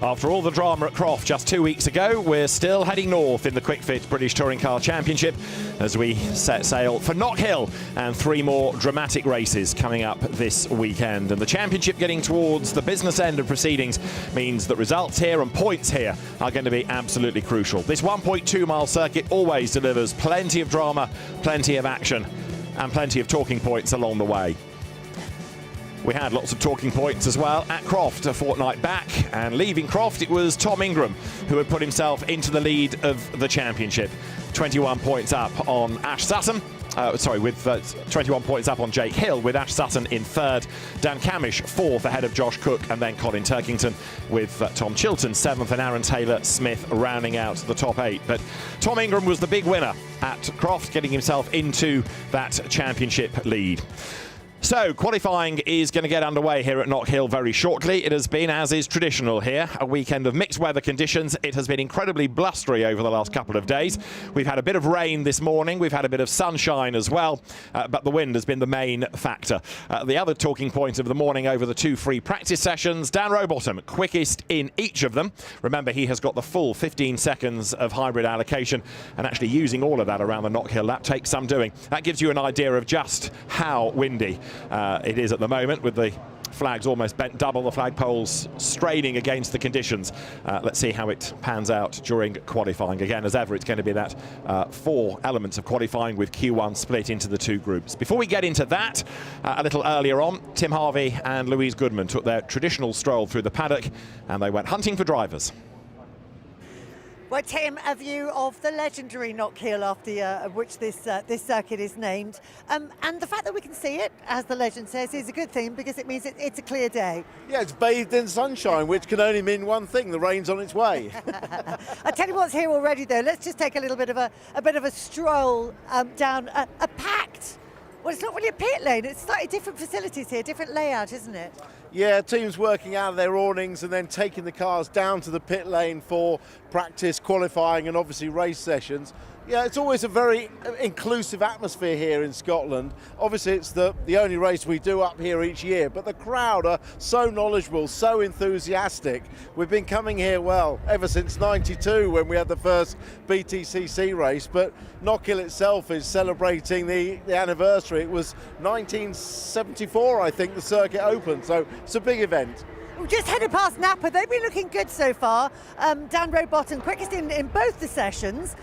After all the drama at Croft just 2 weeks ago, we're still heading north in the Quick Fit British Touring Car Championship as we set sail for Knockhill, and 3 more dramatic races coming up this weekend. And the championship getting towards the business end of proceedings means that results here and points here are going to be absolutely crucial. This 1.2 mile circuit always delivers plenty of drama, plenty of action and plenty of talking points along the way. We had lots of talking points as well at Croft a fortnight back, and leaving Croft it was Tom Ingram who had put himself into the lead of the championship. 21 points up on Ash Sutton, with 21 points up on Jake Hill, with Ash Sutton in third, Dan Camish fourth ahead of Josh Cook, and then Colin Turkington with Tom Chilton seventh, and Aaron Taylor-Smith rounding out the top 8. But Tom Ingram was the big winner at Croft, getting himself into that championship lead. So, qualifying is going to get underway here at Knockhill very shortly. It has been, as is traditional here, a weekend of mixed weather conditions. It has been incredibly blustery over the last couple of days. We've had a bit of rain this morning. We've had a bit of sunshine as well, but the wind has been the main factor. The other talking point of the morning over the 2 free practice sessions, Dan Rowbottom, quickest in each of them. Remember, he has got the full 15 seconds of hybrid allocation, and actually using all of that around the Knockhill lap takes some doing. That gives you an idea of just how windy it is at the moment, with the flags almost bent double, the flagpoles straining against the conditions. Let's see how it pans out during qualifying. Again, as ever, it's going to be that 4 elements of qualifying with Q1 split into the 2 groups. Before we get into that, a little earlier on, Tim Harvey and Louise Goodman took their traditional stroll through the paddock and they went hunting for drivers. Well, Tim, a view of the legendary Knockhill, after which this circuit is named. And the fact that we can see it, as the legend says, is a good thing, because it means it's a clear day. Yeah, it's bathed in sunshine, which can only mean one thing: the rain's on its way. I tell you what's here already, though. Let's just take a little bit of a stroll down a packed. Well, it's not really a pit lane. It's slightly different facilities here, different layout, isn't it? Yeah, teams working out of their awnings and then taking the cars down to the pit lane for practice, qualifying and obviously race sessions. Yeah, it's always a very inclusive atmosphere here in Scotland. Obviously, it's the only race we do up here each year, but the crowd are so knowledgeable, so enthusiastic. We've been coming here, well, ever since '92 when we had the first BTCC race, but Knockhill itself is celebrating the anniversary. It was 1974, I think, the circuit opened, so it's a big event. We're just headed past Napa. They've been looking good so far. Dan Rowbottom, quickest in both the sessions.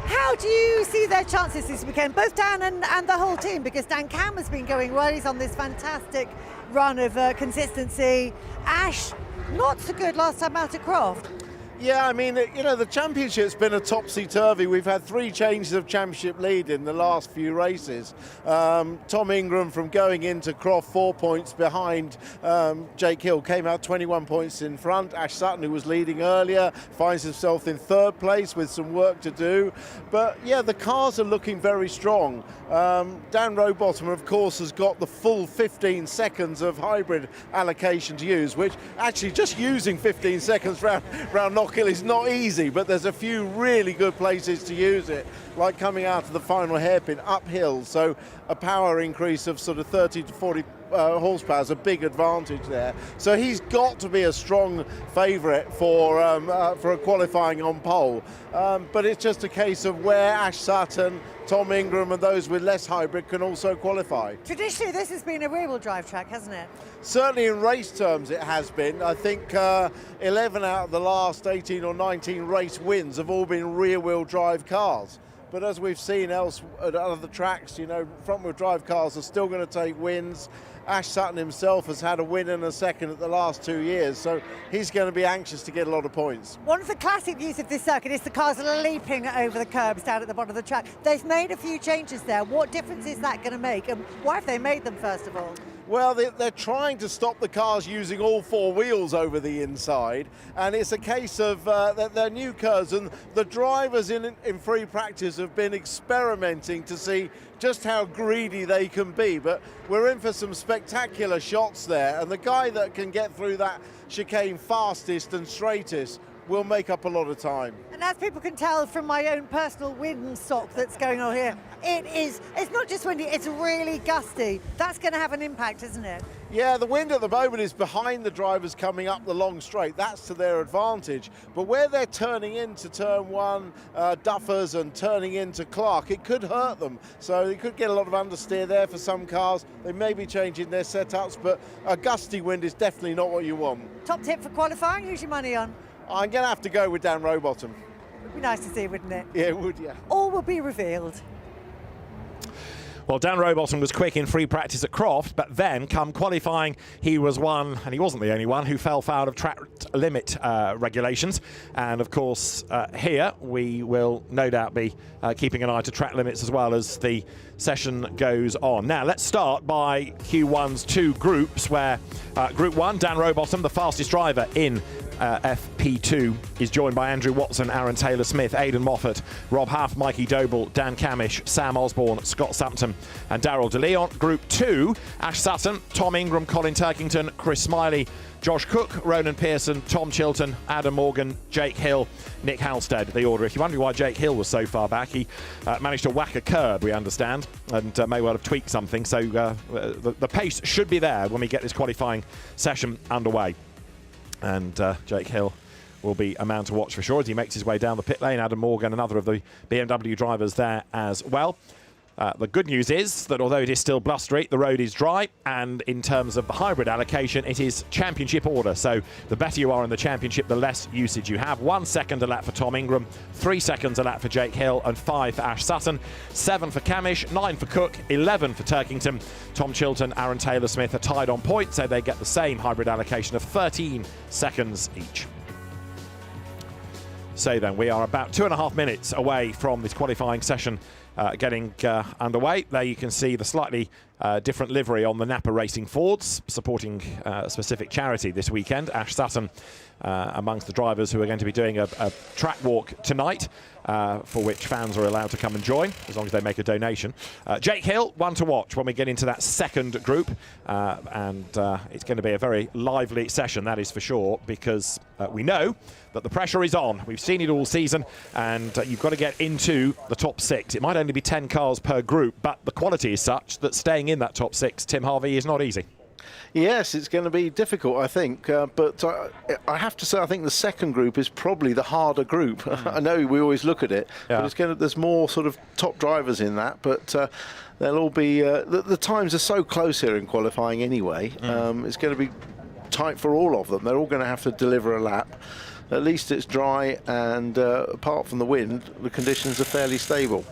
How do you see their chances this weekend, both Dan and the whole team? Because Dan Cam has been going well. He's on this fantastic run of consistency. Ash, not so good last time out at Croft. Yeah, I mean, you know, the championship's been a topsy-turvy. We've had 3 changes of championship lead in the last few races. Tom Ingram, from going into Croft 4 points behind Jake Hill, came out 21 points in front. Ash Sutton, who was leading earlier, finds himself in 3rd place with some work to do. But yeah, the cars are looking very strong. Dan Rowbottom, of course, has got the full 15 seconds of hybrid allocation to use, which actually just using 15 seconds round Knockhill is not easy, but there's a few really good places to use it, like coming out of the final hairpin uphill, so a power increase of sort of 30 to 40 horsepower is a big advantage there. So he's got to be a strong favourite for a qualifying on pole, but it's just a case of where Ash Sutton, Tom Ingram and those with less hybrid can also qualify. Traditionally, this has been a rear-wheel drive track, hasn't it? Certainly in race terms it has been. I think 11 out of the last 18 or 19 race wins have all been rear-wheel drive cars. But as we've seen else at other tracks, you know, front-wheel drive cars are still going to take wins. Ash Sutton himself has had a win and a second at the last 2 years, so he's going to be anxious to get a lot of points. One of the classic views of this circuit is the cars leaping over the curbs down at the bottom of the track. They've made a few changes there. What difference is that going to make, and why have they made them, first of all? Well, they're trying to stop the cars using all 4 wheels over the inside, and it's a case of they're new curves, and the drivers in free practice have been experimenting to see just how greedy they can be. But we're in for some spectacular shots there, and the guy that can get through that chicane fastest and straightest will make up a lot of time. And as people can tell from my own personal windsock that's going on here, it's not just windy, it's really gusty. That's going to have an impact, isn't it? Yeah, the wind at the moment is behind the drivers coming up the long straight. That's to their advantage. But where they're turning into turn one, Duffers, and turning into Clark, it could hurt them. So they could get a lot of understeer there for some cars. They may be changing their setups, but a gusty wind is definitely not what you want. Top tip for qualifying, who's your money on? I'm going to have to go with Dan Rowbottom. Would be nice to see, wouldn't it? Yeah, it would, yeah. All will be revealed. Well, Dan Rowbottom was quick in free practice at Croft, but then come qualifying, he was one, and he wasn't the only one, who fell foul of track limit regulations. And of course, here we will no doubt be keeping an eye to track limits as well as the session goes on. Now, let's start by Q1's two groups, where Group 1, Dan Rowbottom, the fastest driver in FP2, is joined by Andrew Watson, Aaron Taylor-Smith, Aidan Moffat, Rob Huff, Mikey Doble, Dan Camish, Sam Osborne, Scott Sumpton and Daryl DeLeon. Group 2, Ash Sutton, Tom Ingram, Colin Turkington, Chris Smiley, Josh Cook, Ronan Pearson, Tom Chilton, Adam Morgan, Jake Hill, Nick Halstead, the order. If you're wondering why Jake Hill was so far back, he managed to whack a curb, we understand, and may well have tweaked something. So the pace should be there when we get this qualifying session underway. And Jake Hill will be a man to watch for sure as he makes his way down the pit lane. Adam Morgan, another of the BMW drivers there as well. The good news is that although it is still blustery, the road is dry, and in terms of the hybrid allocation, it is championship order. So the better you are in the championship, the less usage you have. 1 second a lap for Tom Ingram, 3 seconds a lap for Jake Hill, and 5 for Ash Sutton, 7 for Camish, 9 for Cook, 11 for Turkington. Tom Chilton, Aaron Taylor-Smith are tied on points, so they get the same hybrid allocation of 13 seconds each. So then, we are about 2.5 minutes away from this qualifying session getting underway. There you can see the slightly different livery on the Napa Racing Fords, supporting a specific charity this weekend. Ash Sutton amongst the drivers who are going to be doing a track walk tonight, for which fans are allowed to come and join, as long as they make a donation. Jake Hill, one to watch when we get into that second group, and it's going to be a very lively session, that is for sure, because we know that the pressure is on. We've seen it all season, and you've got to get into the top 6. It might only be 10 cars per group, but the quality is such that staying in that top 6, Tim Harvey, is not easy. Yes, it's going to be difficult, I think. But I have to say, I think the second group is probably the harder group. I know we always look at it, but there's more sort of top drivers in that. But they'll all be. The times are so close here in qualifying anyway. It's going to be tight for all of them. They're all going to have to deliver a lap. At least it's dry, and apart from the wind, the conditions are fairly stable.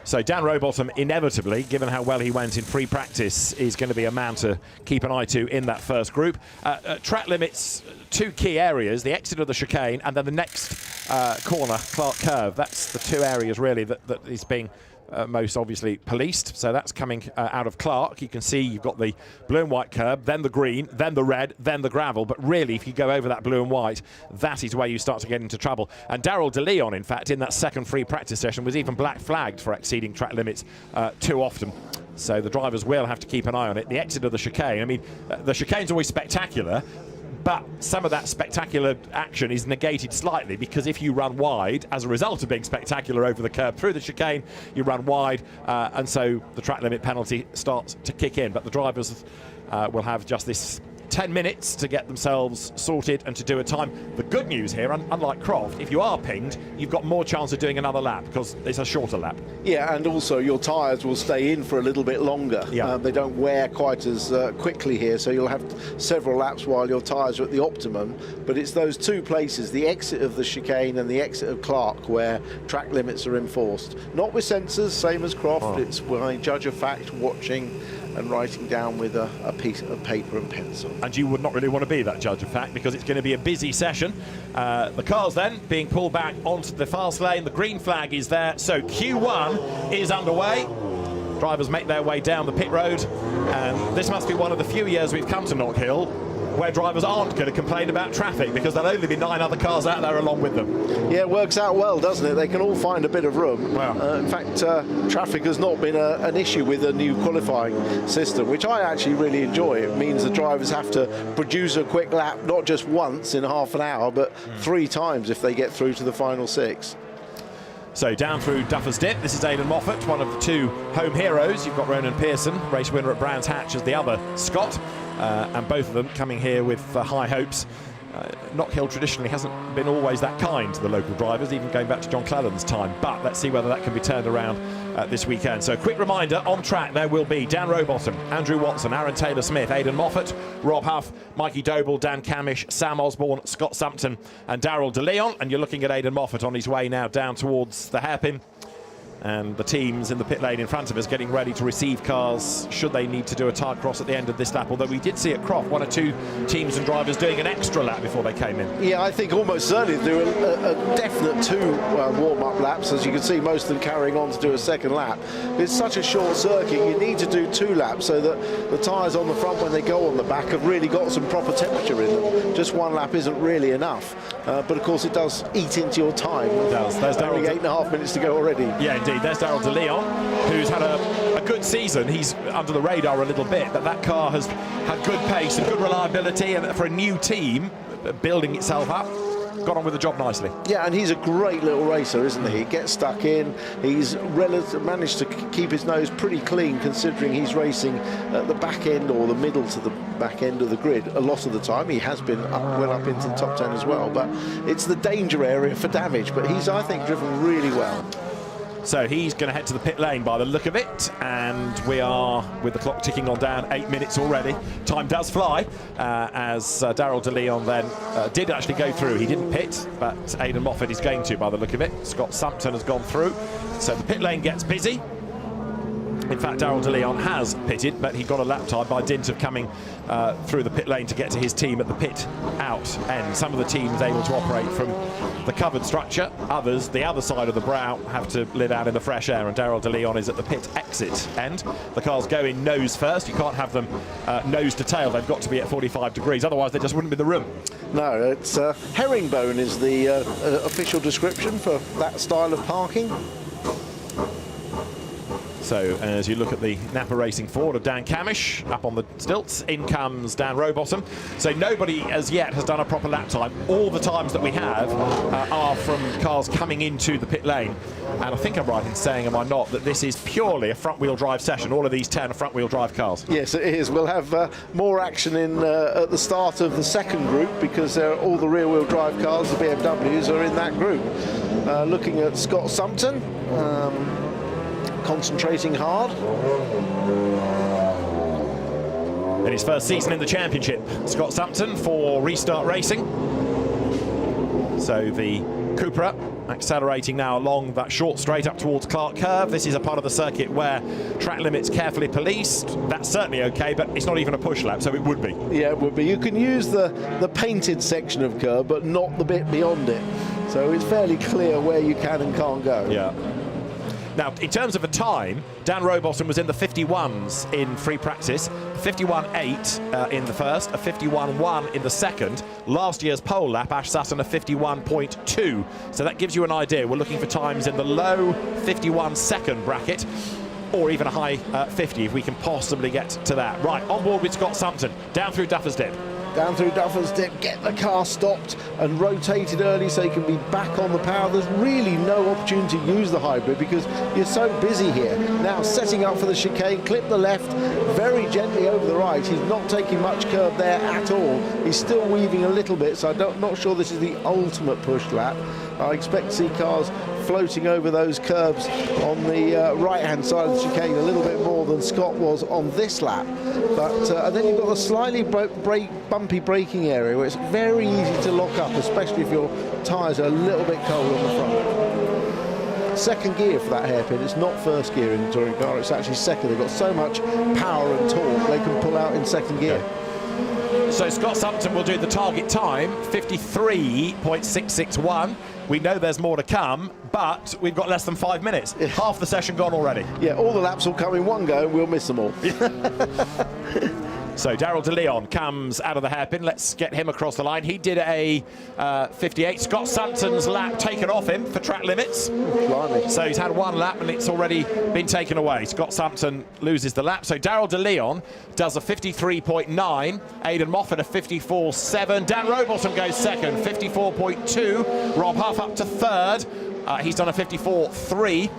So Dan Rowbottom, inevitably, given how well he went in free practice, is going to be a man to keep an eye to in that first group. Track limits, 2 key areas, the exit of the chicane and then the next corner, Clark Curve. That's the 2 areas really that is being most obviously policed. So that's coming out of Clark. You can see you've got the blue and white curb, then the green, then the red, then the gravel. But really, if you go over that blue and white, that is where you start to get into trouble. And Daryl DeLeon, in fact, in that second free practice session, was even black flagged for exceeding track limits too often. So the drivers will have to keep an eye on it. The exit of the chicane, I mean, the chicane's always spectacular, but some of that spectacular action is negated slightly, because if you run wide as a result of being spectacular over the curb through the chicane, you run wide, and so the track limit penalty starts to kick in. But the drivers will have just this 10 minutes to get themselves sorted and to do a time. The good news here, unlike Croft, if you are pinged, you've got more chance of doing another lap because it's a shorter lap. Yeah, and also your tyres will stay in for a little bit longer. Yeah. They don't wear quite as quickly here, so you'll have several laps while your tyres are at the optimum. But it's those 2 places, the exit of the chicane and the exit of Clark, where track limits are enforced. Not with sensors, same as Croft. It's by judge of fact, watching and writing down with a piece of paper and pencil. And you would not really want to be that judge of fact, because it's going to be a busy session. The cars then being pulled back onto the fast lane. The green flag is there, so Q1 is underway. Drivers make their way down the pit road, and this must be one of the few years we've come to Knockhill where drivers aren't going to complain about traffic, because there'll only be 9 other cars out there along with them. Yeah, it works out well, doesn't it? They can all find a bit of room. Wow. In fact, traffic has not been an issue with the new qualifying system, which I actually really enjoy. It means the drivers have to produce a quick lap, not just once in half an hour, but 3 times if they get through to the final 6. So down through Duffer's Dip, this is Aidan Moffat, one of the two home heroes. You've got Ronan Pearson, race winner at Brands Hatch, as the other Scot, and both of them coming here with high hopes. Knockhill traditionally hasn't been always that kind to the local drivers, even going back to John Clallan's time, but let's see whether that can be turned around this weekend. So a quick reminder, on track there will be Dan Rowbottom, Andrew Watson, Aaron Taylor-Smith, Aidan Moffat, Rob Huff, Mikey Doble, Dan Camish, Sam Osborne, Scott Sumpton and Daryl De Leon, and you're looking at Aidan Moffat on his way now down towards the hairpin. And the teams in the pit lane in front of us getting ready to receive cars should they need to do a tire cross at the end of this lap, although we did see at Croft one or two teams and drivers doing an extra lap before they came in. Yeah, I think almost certainly there were a definite two warm-up laps. As you can see, most of them carrying on to do a second lap. It's such a short circuit, you need to do two laps so that the tyres on the front when they go on the back have really got some proper temperature in them. Just one lap isn't really enough, but of course it does eat into your time. It does. There's only 8.5 minutes to go already. Yeah, indeed. There's Daryl De Leon, who's had a good season. He's under the radar a little bit, but that car has had good pace and good reliability, and for a new team building itself up, got on with the job nicely. Yeah, and he's a great little racer, isn't he? He gets stuck in. He's managed to keep his nose pretty clean, considering he's racing at the back end or the middle to the back end of the grid a lot of the time. He has been well up into the top 10 as well, but it's the danger area for damage. But he's, I think, driven really well. So he's going to head to the pit lane by the look of it, and we are, with the clock ticking on down, 8 minutes already. Time does fly, as Daryl De Leon then did actually go through. He didn't pit, but Aidan Moffat is going to by the look of it. Scott Sumpton has gone through, so the pit lane gets busy. In fact, Daryl De Leon has pitted, but he got a lap time by dint of coming through the pit lane to get to his team at the pit out end. Some of the teams able to operate from the covered structure. Others, the other side of the brow, have to live out in the fresh air, and Daryl De Leon is at the pit exit end. The cars go in nose first. You can't have them nose to tail. They've got to be at 45 degrees, otherwise they just wouldn't be in the room. No, it's herringbone is the official description for that style of parking. So as you look at the Napa Racing Ford of Dan Camish up on the stilts, in comes Dan Rowbottom. So nobody as yet has done a proper lap time. All the times that we have are from cars coming into the pit lane. And I think I'm right in saying, am I not, that this is purely a front-wheel drive session. All of these 10 are front-wheel drive cars. Yes, it is. We'll have more action in at the start of the second group, because all the rear-wheel drive cars, the BMWs, are in that group. Looking at Scott Sumpton. Concentrating hard. In his first season in the championship, Scott Sumpton for Restart Racing. So the Cupra accelerating now along that short straight up towards Clark Curve. This is a part of the circuit where track limits carefully policed. That's certainly okay, but it's not even a push lap, so it would be. Yeah, it would be. You can use the painted section of curve, but not the bit beyond it. So it's fairly clear where you can and can't go. Yeah. Now, in terms of a time, Dan Rowbottom was in the 51s in free practice, 51.8 in the first, a 51.1 in the second. Last year's pole lap, Ash Sutton, a 51.2. So that gives you an idea. We're looking for times in the low 51 second bracket, or even a high 50 if we can possibly get to that. Right, on board with Scott Sumpton, down through Duffer's Dip. Down through Duffer's Dip, get the car stopped and rotated early so you can be back on the power. There's really no opportunity to use the hybrid because you're so busy here. Now setting up for the chicane, clip the left, very gently over the right. He's not taking much curb there at all. He's still weaving a little bit, so I'm not sure this is the ultimate push lap. I expect to see cars floating over those curbs on the right-hand side of the chicane a little bit more than Scott was on this lap. But and then you've got a slightly bumpy braking area where it's very easy to lock up, especially if your tyres are a little bit cold on the front. Second gear for that hairpin. It's not first gear in the touring car, it's actually second. They've got so much power and torque they can pull out in second gear. So Scott Sumpton will do the target time, 53.661. We know there's more to come, but we've got less than 5 minutes. Yeah. Half the session gone already. Yeah, all the laps will come in one go and we'll miss them all. So Daryl De Leon comes out of the hairpin. Let's get him across the line. He did a 58. Scott Sumpton's lap taken off him for track limits. Blimey. So he's had one lap and it's already been taken away. Scott Sumpton loses the lap. So Daryl De Leon does a 53.9. Aidan Moffat a 54.7. Dan Rowbottom goes second, 54.2. Rob Huff up to third. He's done a 54.3.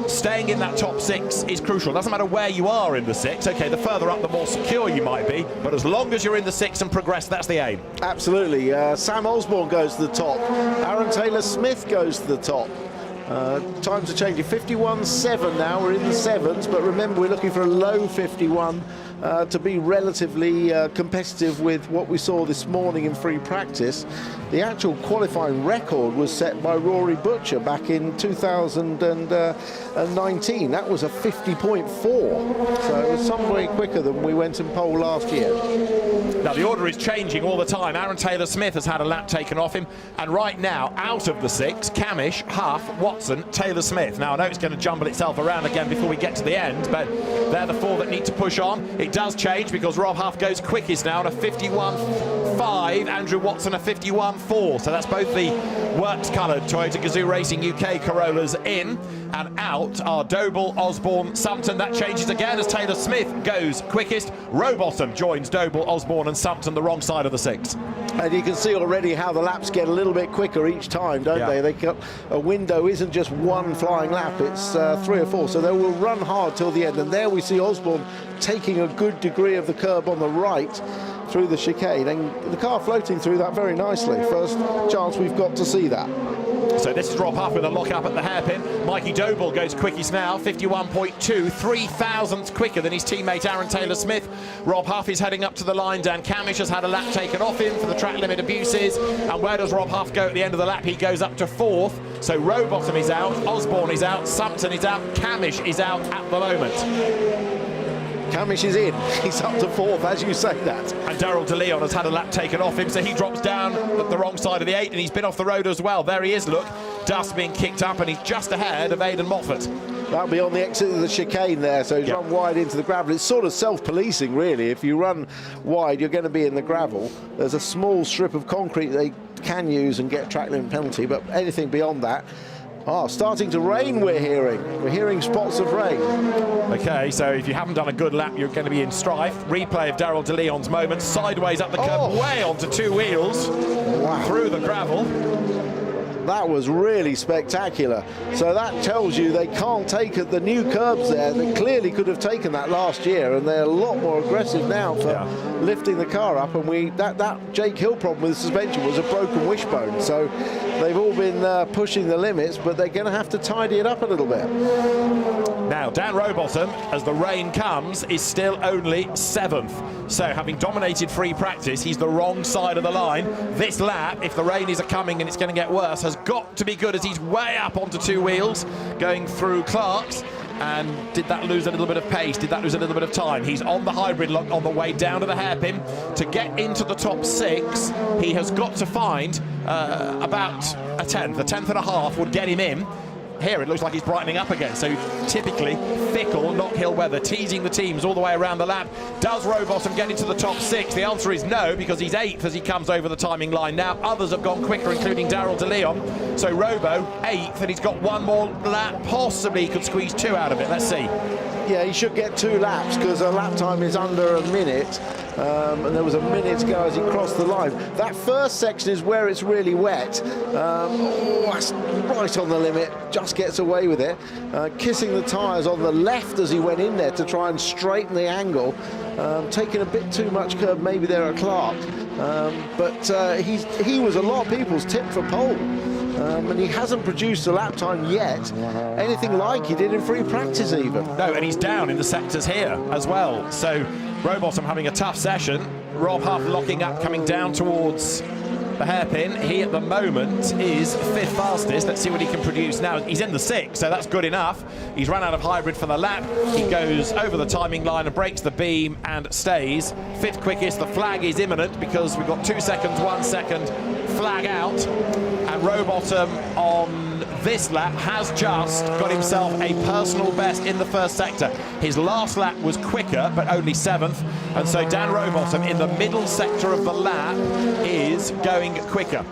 Staying in that top 6 is crucial. Doesn't matter where you are in the 6. Okay, the further up, the more secure you might be. But as long as you're in the 6 and progress, that's the aim. Absolutely. Sam Osborne goes to the top. Aaron Taylor-Smith goes to the top. Times are changing. 51.7 now. We're in the 7s, but remember, we're looking for a low 51 to be relatively competitive with what we saw this morning in free practice. The actual qualifying record was set by Rory Butcher back in 2019. That was a 50.4. So it was some way quicker than we went in pole last year. Now, the order is changing all the time. Aaron Taylor-Smith has had a lap taken off him. And right now, out of the 6, Camish, Huff, Watson, Taylor-Smith. Now, I know it's going to jumble itself around again before we get to the end, but they're the 4 that need to push on. It does change because Rob Huff goes quickest now at a 51.5, Andrew Watson a 51.4. So that's both the works-coloured Toyota Gazoo Racing UK Corollas in, and out are Doble, Osborne, Sumpton. That changes again as Taylor-Smith goes quickest. Rowbottom joins Doble, Osborne and Sumpton, the wrong side of the 6. And you can see already how the laps get a little bit quicker each time, don't they? They got a window, isn't just one flying lap, it's 3 or 4. So they will run hard till the end. And there we see Osborne taking a good degree of the curb on the right through the chicane, and the car floating through that very nicely. First chance we've got to see that. So this is Rob Huff with a lock up at the hairpin. Mikey Doble goes quickest now, 51.2, 3 thousandths quicker than his teammate Aaron Taylor-Smith. Rob Huff is heading up to the line. Dan Camish has had a lap taken off him for the track limit abuses. And where does Rob Huff go at the end of the lap? He goes up to 4th. So Rowbottom is out, Osborne is out, Sumpton is out, Camish is out at the moment. Camish is in. He's up to 4th, as you say that. And Daryl De Leon has had a lap taken off him, so he drops down at the wrong side of the 8, and he's been off the road as well. There he is, look. Dust being kicked up, and he's just ahead of Aidan Moffat. That'll be on the exit of the chicane there, so he's run wide into the gravel. It's sort of self-policing, really. If you run wide, you're going to be in the gravel. There's a small strip of concrete they can use and get a track limit penalty, but anything beyond that. Starting to rain, we're hearing. We're hearing spots of rain. Okay, so if you haven't done a good lap, you're going to be in strife. Replay of Daryl De Leon's moment, sideways up the curb, way onto 2 wheels, through the gravel. That was really spectacular. So that tells you they can't take the new curbs there. They clearly could have taken that last year, and they're a lot more aggressive now for lifting the car up. And that Jake Hill problem with the suspension was a broken wishbone. So they've all been pushing the limits, but they're going to have to tidy it up a little bit. Now, Dan Rowbottom, as the rain comes, is still only 7th. So, having dominated free practice, he's the wrong side of the line. This lap, if the rain is coming and it's going to get worse, has got to be good as he's way up onto 2 wheels, going through Clark's. And did that lose a little bit of pace? Did that lose a little bit of time? He's on the hybrid lock on the way down to the hairpin. To get into the top 6, he has got to find about a 10th. A 10th and a half would get him in. Here it looks like he's brightening up again, so typically fickle Knockhill weather, teasing the teams all the way around the lap. Does Rowbottom get into the top 6? The answer is no, because he's 8th as he comes over the timing line now. Others have gone quicker, including Daryl De Leon. So Robo 8th, and he's got 1 more lap. Possibly he could squeeze 2 out of it. Let's see. Yeah, he should get 2 laps because a lap time is under a minute. And there was a minute to go as he crossed the line. That first section is where it's really wet. That's right on the limit, just gets away with it. Kissing the tyres on the left as he went in there to try and straighten the angle. Taking a bit too much curb maybe there at Clark. But he was a lot of people's tip for pole. And he hasn't produced a lap time yet, anything like he did in free practice even. No, and he's down in the sectors here as well. So Rowbottom having a tough session. Rob Huff locking up, coming down towards the hairpin. He at the moment is 5th fastest. Let's see what he can produce now. He's in the 6th, so that's good enough. He's run out of hybrid for the lap. He goes over the timing line and breaks the beam and stays 5th quickest. The flag is imminent because we've got 2 seconds, 1 second flag out. And Rowbottom on this lap has just got himself a personal best in the first sector. His last lap was quicker, but only 7th. And so Dan Rowbottom in the middle sector of the lap is going quicker.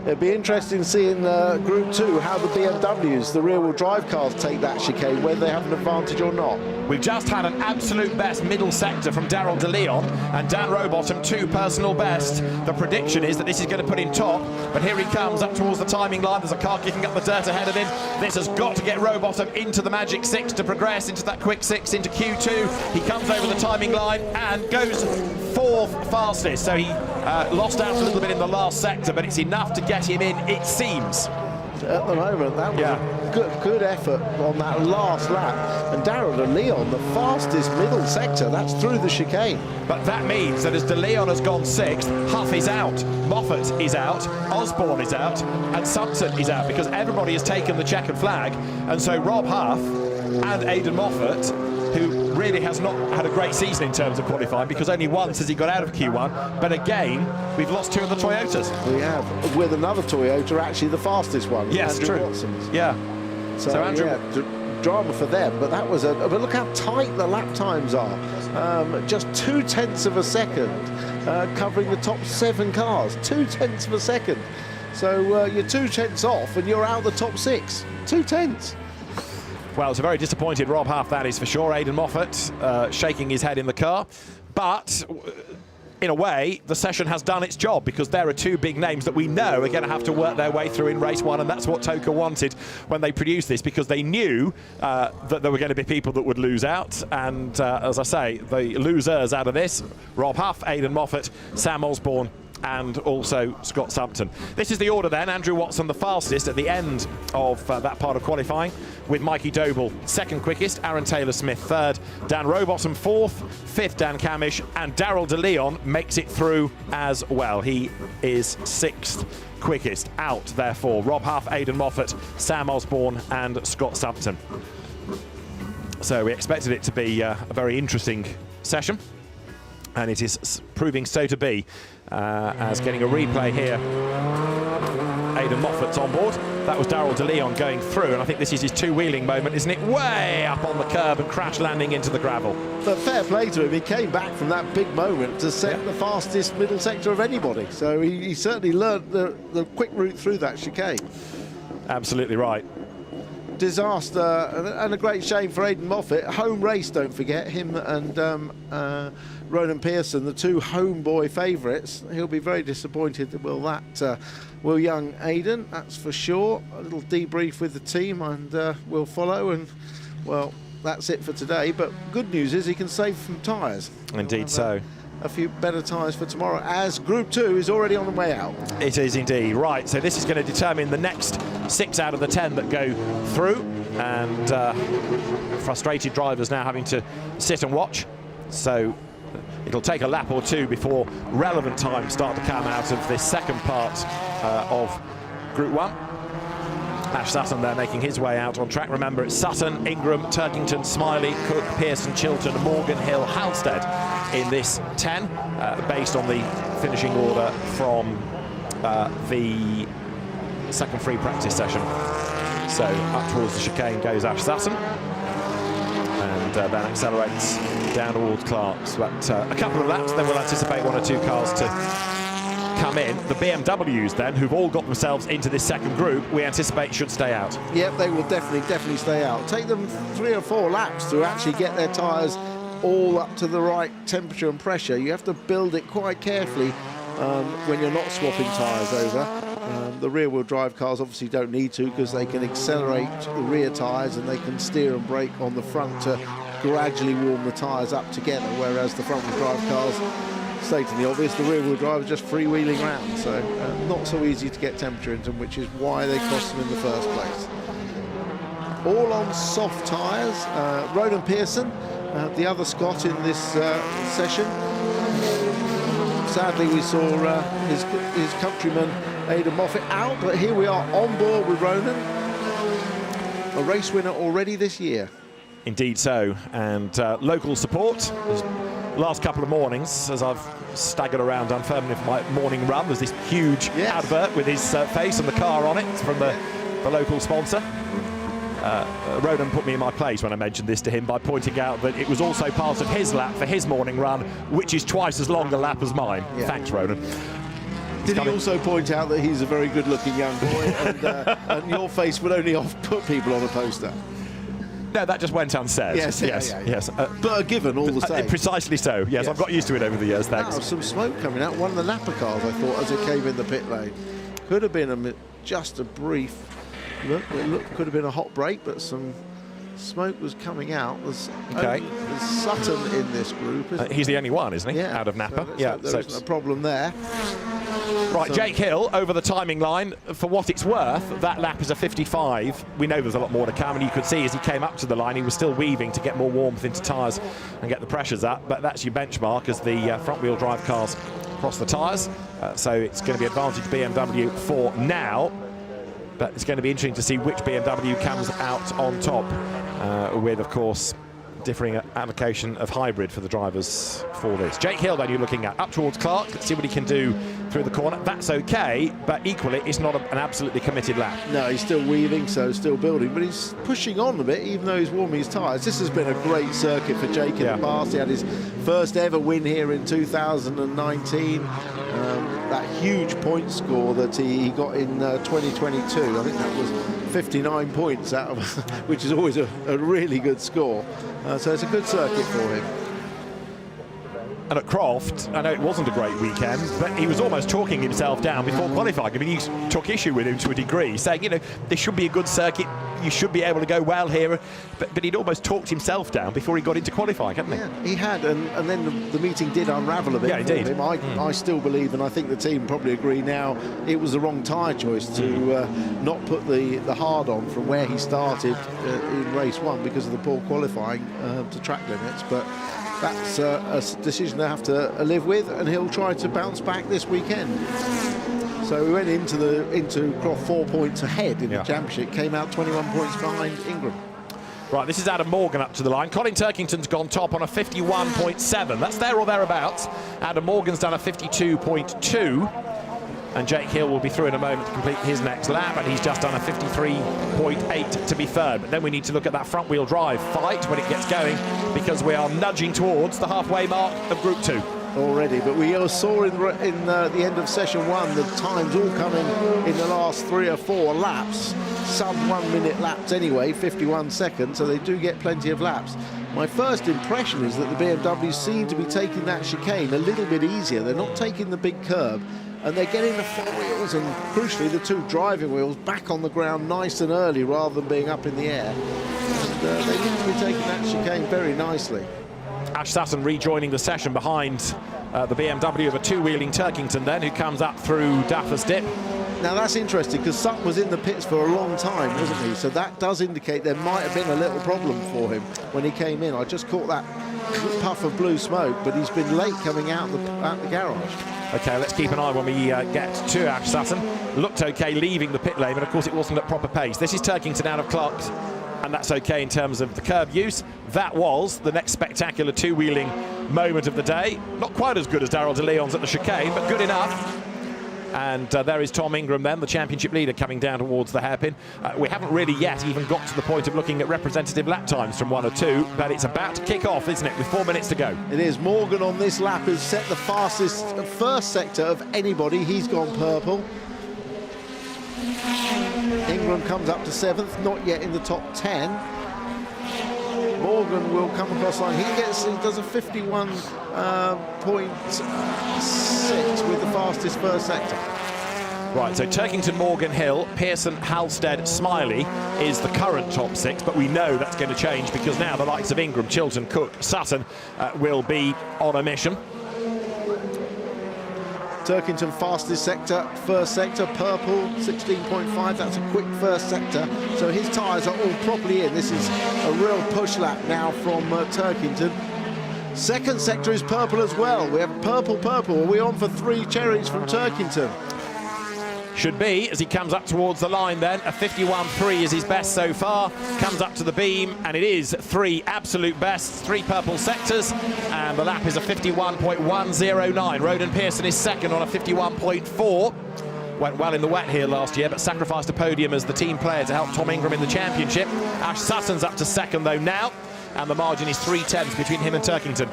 It'd be interesting to see in Group 2 how the BMWs, the rear-wheel drive cars, take that chicane, whether they have an advantage or not. We've just had an absolute best middle sector from Daryl De Leon and Dan Rowbottom, 2 personal best. The prediction is that this is going to put him top, but here he comes up towards the timing line. There's a car kicking up the dirt ahead of him. This has got to get Rowbottom into the Magic 6 to progress into that quick 6 into Q2. He comes over the timing line and goes 4th fastest, so he lost out a little bit in the last sector, but it's enough to get him in, it seems. At the moment, that was a good effort on that last lap. And Daryl De Leon, the fastest middle sector, that's through the chicane. But that means that as De Leon has gone 6th, Huff is out, Moffat is out, Osborne is out, and Sumpton is out, because everybody has taken the checkered flag. And so Rob Huff and Aidan Moffat, who really has not had a great season in terms of qualifying, because only once has he got out of Q1, but again, we've lost 2 of the Toyotas. We have, with another Toyota actually the fastest one. Yes, Andrew true. Watson's. Yeah. So Andrew, drama for them, but that was but look how tight the lap times are. Just 0.2 of a second, covering the top 7 cars. 0.2 of a second. So you're 0.2 off, and you're out the top 6. 0.2. Well, it's a very disappointed Rob Huff, that is for sure. Aidan Moffat shaking his head in the car. But in a way, the session has done its job, because there are 2 big names that we know are going to have to work their way through in race 1, and that's what TOCA wanted when they produced this, because they knew that there were going to be people that would lose out. And as I say, the losers out of this, Rob Huff, Aidan Moffat, Sam Osborne, and also Scott Sumpton. This is the order then. Andrew Watson the fastest at the end of that part of qualifying, with Mikey Doble 2nd quickest, Aaron Taylor-Smith 3rd, Dan Rowbottom 4th, 5th Dan Camish, and Daryl De Leon makes it through as well. He is 6th quickest. Out, therefore, Rob Huff, Aidan Moffat, Sam Osborne and Scott Sumpton. So we expected it to be a very interesting session, and it is proving so to be, as getting a replay here. Aidan Moffat's on board. That was Daryl De Leon going through, and I think this is his 2-wheeling moment, isn't it? Way up on the curb and crash landing into the gravel. But fair play to him, he came back from that big moment to set the fastest middle sector of anybody. So he certainly learned the quick route through that chicane. Absolutely right. Disaster, and a great shame for Aidan Moffat. Home race, don't forget, him and Ronan Pearson, the 2 homeboy favourites. He'll be very disappointed. Will young Aidan, that's for sure. A little debrief with the team, and we'll follow. And well, that's it for today. But good news is he can save from tyres. Indeed so. A few better tyres for tomorrow, as Group 2 is already on the way out. It is indeed. Right, so this is going to determine the next 6 out of the 10 that go through, and frustrated drivers now having to sit and watch. So it'll take a lap or 2 before relevant times start to come out of this second part of Group 1. Ash Sutton there making his way out on track. Remember, it's Sutton, Ingram, Turkington, Smiley, Cook, Pearson, Chilton, Morgan, Hill, Halstead in this 10, based on the finishing order from the second free practice session. So up towards the chicane goes Ash Sutton, and then accelerates down towards Clark's. But a couple of laps, then we'll anticipate 1 or 2 cars to come in. The BMWs then, who've all got themselves into this second group, we anticipate should stay out. Yep, they will definitely stay out. Take them 3 or 4 laps to actually get their tyres all up to the right temperature and pressure. You have to build it quite carefully when you're not swapping tyres over. The rear-wheel drive cars obviously don't need to, because they can accelerate the rear tyres and they can steer and brake on the front to gradually warm the tyres up together, whereas the front-wheel drive cars, stating the obvious, the rear-wheel drive is just freewheeling round, so not so easy to get temperature into them, which is why they cost them in the first place. All on soft tyres. Ronan Pearson, the other Scot in this session. Sadly, we saw his countryman Aidan Moffat out, but here we are on board with Ronan, a race winner already this year. Indeed so, and local support. Last couple of mornings, as I've staggered around Dunfermline for my morning run, there's this huge advert with his face and the car on it from the local sponsor. Ronan put me in my place when I mentioned this to him by pointing out that it was also part of his lap for his morning run, which is twice as long a lap as mine. Yeah. Thanks, Ronan. Did he also point out that he's a very good-looking young boy and your face would only put people on a poster? No, that just went unsaid. Yes. Yes. But a given all the same. Precisely so. Yes, I've got used to it over the years. Thanks. Now, some smoke coming out. One of the Napa cars, I thought, as it came in the pit lane. Could have been just a brief look. Could have been a hot break, but some smoke was coming out. There's Sutton in this group. He's the only one, isn't he? Yeah. Out of Napa. So there isn't a problem there. Right, Jake Hill over the timing line. For what it's worth, that lap is a 55. We know there's a lot more to come, and you could see as he came up to the line, he was still weaving to get more warmth into tyres and get the pressures up. But that's your benchmark as the front-wheel drive cars cross the tyres. So it's going to be advantage BMW for now. But it's going to be interesting to see which BMW comes out on top with, of course, differing allocation of hybrid for the drivers for this. Jake Hill, then, you're looking at up towards Clark. Let's see what he can do through the corner. That's okay, but equally, it's not an absolutely committed lap. No, he's still weaving, so still building, but he's pushing on a bit, even though he's warming his tyres. This has been a great circuit for Jake in the past. He had his first ever win here in 2019. That huge point score that he got in 2022, I think that was 59 points out of, which is always a really good score. So it's a good circuit for him. And at Croft, I know it wasn't a great weekend, but he was almost talking himself down before qualifying. I mean, he took issue with him to a degree, saying, you know, this should be a good circuit, you should be able to go well here, but he'd almost talked himself down before he got into qualifying, hadn't he? Yeah, he had, and then the meeting did unravel a bit for him. I still believe, and I think the team probably agree now, it was the wrong tyre choice to not put the hard on from where he started in race one because of the poor qualifying to track limits, but that's a decision they have to live with, and he'll try to bounce back this weekend. So we went into Croft 4 points ahead in the championship, came out 21 points behind Ingram. Right, this is Adam Morgan up to the line. Colin Turkington's gone top on a 51.7. That's there or thereabouts. Adam Morgan's done a 52.2. And Jake Hill will be through in a moment to complete his next lap, and he's just done a 53.8 to be third. But then we need to look at that front-wheel drive fight when it gets going, because we are nudging towards the halfway mark of Group 2. Already, but we saw in the end of session one the times all coming in the last 3 or 4 laps, sub 1 minute laps anyway, 51 seconds, so they do get plenty of laps. My first impression is that the BMW seem to be taking that chicane a little bit easier. They're not taking the big curb, and they're getting the 4 wheels and crucially the 2 driving wheels back on the ground nice and early rather than being up in the air. And they seem to be taking that chicane very nicely. Ash Sutton rejoining the session behind the BMW of a 2-wheeling Turkington then, who comes up through Duffer's Dip. Now that's interesting, because Sutton was in the pits for a long time, wasn't he? So that does indicate there might have been a little problem for him when he came in. I just caught that puff of blue smoke, but he's been late coming out the garage. OK, let's keep an eye when we get to Ash Sutton. Looked OK leaving the pit lane, but of course it wasn't at proper pace. This is Turkington out of Clark's, and that's OK in terms of the curb use. That was the next spectacular 2-wheeling moment of the day. Not quite as good as Darrell de Leon's at the chicane, but good enough. And there is Tom Ingram then, the championship leader, coming down towards the hairpin. We haven't really yet even got to the point of looking at representative lap times from 1 or 2, but it's about to kick off, isn't it, with 4 minutes to go. It is. Morgan on this lap has set the fastest first sector of anybody. He's gone purple. Ingram comes up to 7th, not yet in the top 10. Morgan will come across line. He does a 51.6 with the fastest first sector. Right, so Turkington, Morgan, Hill, Pearson, Halstead, Smiley is the current top 6, but we know that's going to change because now the likes of Ingram, Chilton, Cook, Sutton will be on a mission. Turkington fastest sector, first sector, purple, 16.5. That's a quick first sector. So his tyres are all properly in. This is a real push lap now from Turkington. Second sector is purple as well. We have purple. Are we on for 3 cherries from Turkington? Should be, as he comes up towards the line then. A 51.3 is his best so far. Comes up to the beam, and it is 3 absolute bests, 3 purple sectors, and the lap is a 51.109. Roden Pearson is second on a 51.4. Went well in the wet here last year, but sacrificed a podium as the team player to help Tom Ingram in the championship. Ash Sutton's up to second though now, and the margin is 3/10 between him and Turkington.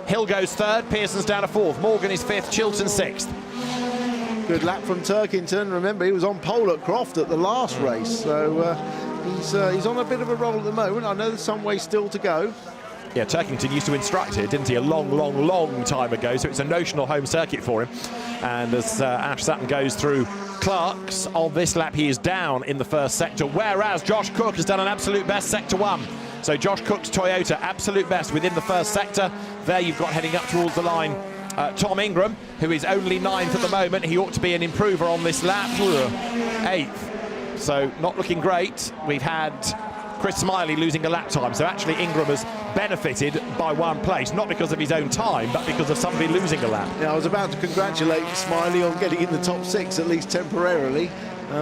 Hill goes third, Pearson's down to 4th, Morgan is 5th, Chilton 6th. Good lap from Turkington. Remember, he was on pole at Croft at the last race, so he's on a bit of a roll at the moment. I know there's some way still to go. Yeah, Turkington used to instruct it, didn't he, a long time ago, so it's a notional home circuit for him. And as Ash Sutton goes through Clark's on this lap, he is down in the first sector, whereas Josh Cook has done an absolute best sector 1. So Josh Cook's Toyota, absolute best within the first sector. There you've got heading up towards the line Tom Ingram, who is only 9th at the moment. He ought to be an improver on this lap. 8th. So not looking great. We've had Chris Smiley losing a lap time. So actually Ingram has benefited by 1 place, not because of his own time, but because of somebody losing a lap. Yeah, I was about to congratulate Smiley on getting in the top 6, at least temporarily.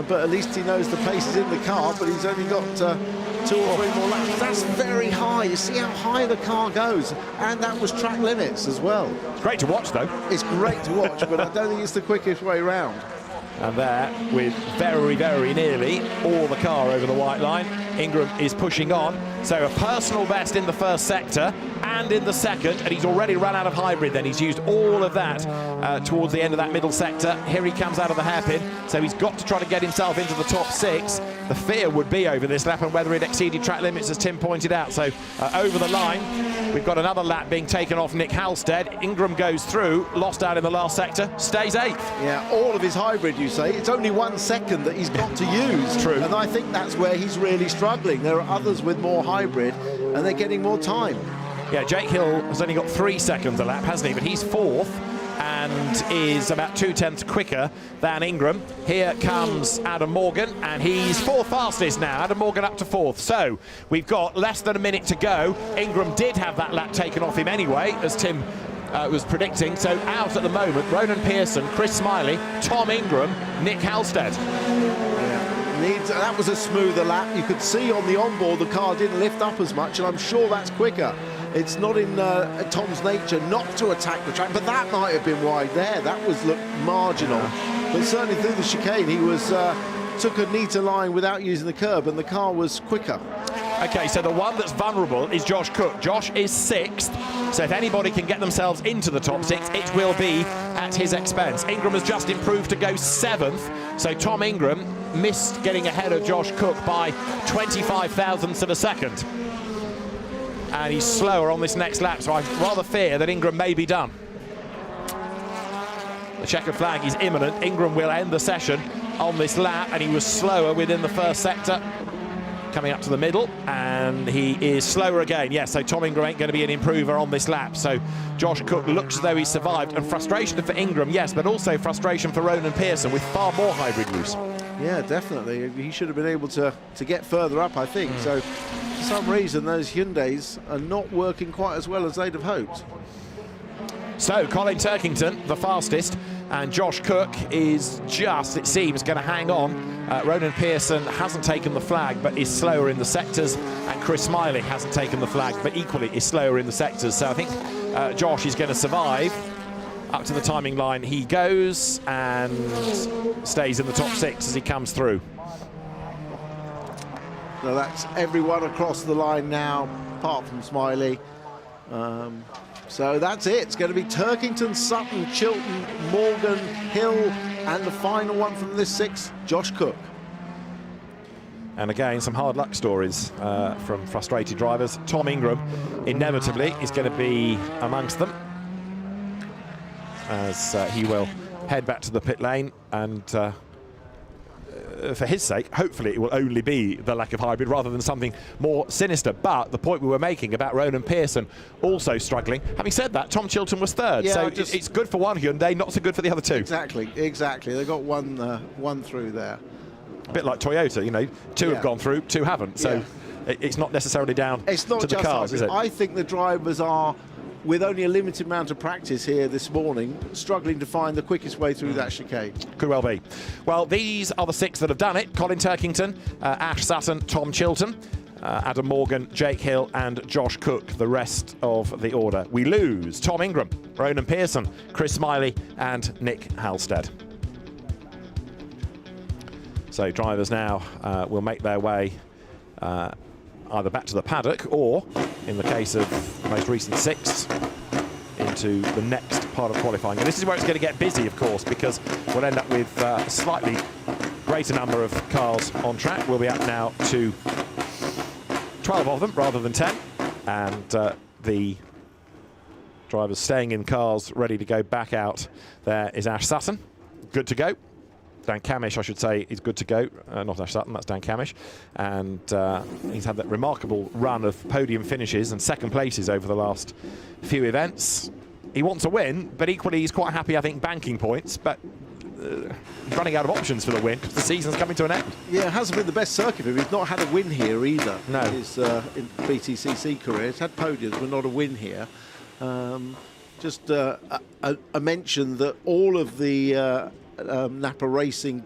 But at least he knows the pace is in the car, but he's only got 2 or 3 more laps. That's very high. You see how high the car goes, and that was track limits as well. It's great to watch, though. It's great to watch, but I don't think it's the quickest way round. And there, with very nearly all the car over the white line, Ingram is pushing on. So a personal best in the first sector and in the second, and he's already run out of hybrid then. He's used all of that towards the end of that middle sector. Here he comes out of the hairpin, so he's got to try to get himself into the top 6. The fear would be over this lap and whether it exceeded track limits, as Tim pointed out. So over the line, we've got another lap being taken off Nick Halstead. Ingram goes through, lost out in the last sector, stays 8th. Yeah, all of his hybrid, you say. It's only 1 second that he's got to use. True. And I think that's where he's really struggling. There are others with more hybrid, and they're getting more time. Yeah, Jake Hill has only got 3 seconds a lap, hasn't he? But he's 4th and is about 2/10 quicker than Ingram. Here comes Adam Morgan, and he's 4th fastest now. Adam Morgan up to 4th. So we've got less than a minute to go. Ingram did have that lap taken off him anyway, as Tim was predicting. So out at the moment, Ronan Pearson, Chris Smiley, Tom Ingram, Nick Halstead. That was a smoother lap. You could see on the onboard the car didn't lift up as much, and I'm sure that's quicker. It's not in Tom's nature not to attack the track, but that might have been wide there. That was looked marginal. But certainly through the chicane, he was took a neater line without using the curb, and the car was quicker. Okay, so the one that's vulnerable is Josh Cook. Josh is 6th, so if anybody can get themselves into the top 6, it will be at his expense. Ingram has just improved to go 7th, so Tom Ingram missed getting ahead of Josh Cook by 25 thousandths of a second. And he's slower on this next lap, so I rather fear that Ingram may be done. The checkered flag is imminent. Ingram will end the session on this lap, and he was slower within the first sector. Coming up to the middle, and he is slower again. Yes, so Tom Ingram ain't going to be an improver on this lap. So Josh Cook looks as though he survived, and frustration for Ingram, yes, but also frustration for Ronan Pearson with far more hybrid use. Yeah, definitely. He should have been able to get further up, I think. So for some reason, those Hyundais are not working quite as well as they'd have hoped. So Colin Turkington, the fastest, and Josh Cook is just, it seems, going to hang on. Ronan Pearson hasn't taken the flag, but is slower in the sectors, and Chris Smiley hasn't taken the flag, but equally is slower in the sectors. So I think Josh is going to survive. Up to the timing line he goes, and stays in the top 6 as he comes through. So that's everyone across the line now, apart from Smiley. So that's it. It's going to be Turkington, Sutton, Chilton, Morgan, Hill, and the final one from this 6, Josh Cook. And again, some hard luck stories from frustrated drivers. Tom Ingram, inevitably, is going to be amongst them, as he will head back to the pit lane, and for his sake, hopefully it will only be the lack of hybrid rather than something more sinister. But the point we were making about Ronan Pearson also struggling, having said that, Tom Chilton was 3rd, yeah, so it's good for one Hyundai, not so good for the other 2. Exactly. They got one through there. A bit like Toyota, you know, 2 have gone through, 2 haven't, so it's not necessarily down to the cars, is it? I think the drivers are, with only a limited amount of practice here this morning, struggling to find the quickest way through that chicane. Could well be. Well, these are the 6 that have done it. Colin Turkington, Ash Sutton, Tom Chilton, Adam Morgan, Jake Hill, and Josh Cook, the rest of the order. We lose Tom Ingram, Ronan Pearson, Chris Smiley, and Nick Halstead. So drivers now will make their way either back to the paddock or, in the case of the most recent 6, into the next part of qualifying. And this is where it's going to get busy, of course, because we'll end up with a slightly greater number of cars on track. We'll be up now to 12 of them rather than 10. And the drivers staying in cars ready to go back out. There is Ash Sutton, good to go. Dan Camish, I should say, is good to go. Not Ash Sutton, that's Dan Camish. And he's had that remarkable run of podium finishes and second places over the last few events. He wants a win, but equally he's quite happy, I think, banking points. But running out of options for the win because the season's coming to an end. Yeah, it hasn't been the best circuit for him. He's not had a win here either. No. In his in BTCC career. He's had podiums, but not a win here. Just a mention that all of the Napa Racing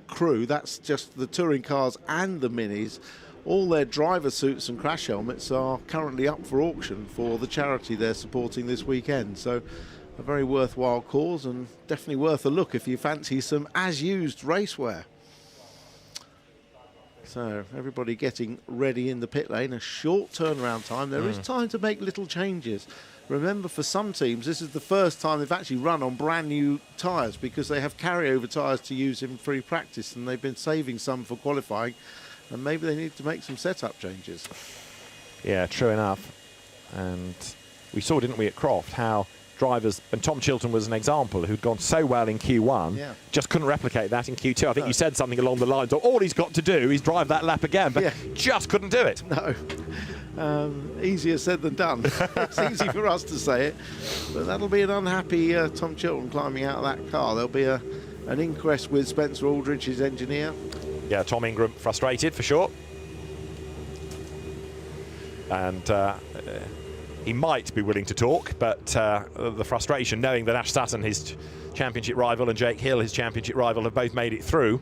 crew, that's just the touring cars and the minis, all their driver suits and crash helmets are currently up for auction for the charity they're supporting this weekend. So a very worthwhile cause and definitely worth a look if you fancy some as-used racewear. So everybody getting ready in the pit lane, a short turnaround time. There is time to make little changes. Remember, for some teams, this is the first time they've actually run on brand new tyres because they have carryover tyres to use in free practice, and they've been saving some for qualifying, and maybe they need to make some setup changes. Yeah, true enough. And we saw, didn't we, at Croft, how drivers, and Tom Chilton was an example, who'd gone so well in Q1, just couldn't replicate that in Q2. I think you said something along the lines of all he's got to do is drive that lap again, but just couldn't do it. No. Easier said than done. It's easy for us to say it, but that'll be an unhappy Tom Chilton climbing out of that car. There'll be an inquest with Spencer Aldridge, his engineer. Yeah, Tom Ingram frustrated for sure. And he might be willing to talk, but the frustration knowing that Ash Sutton, his championship rival, and Jake Hill, his championship rival, have both made it through.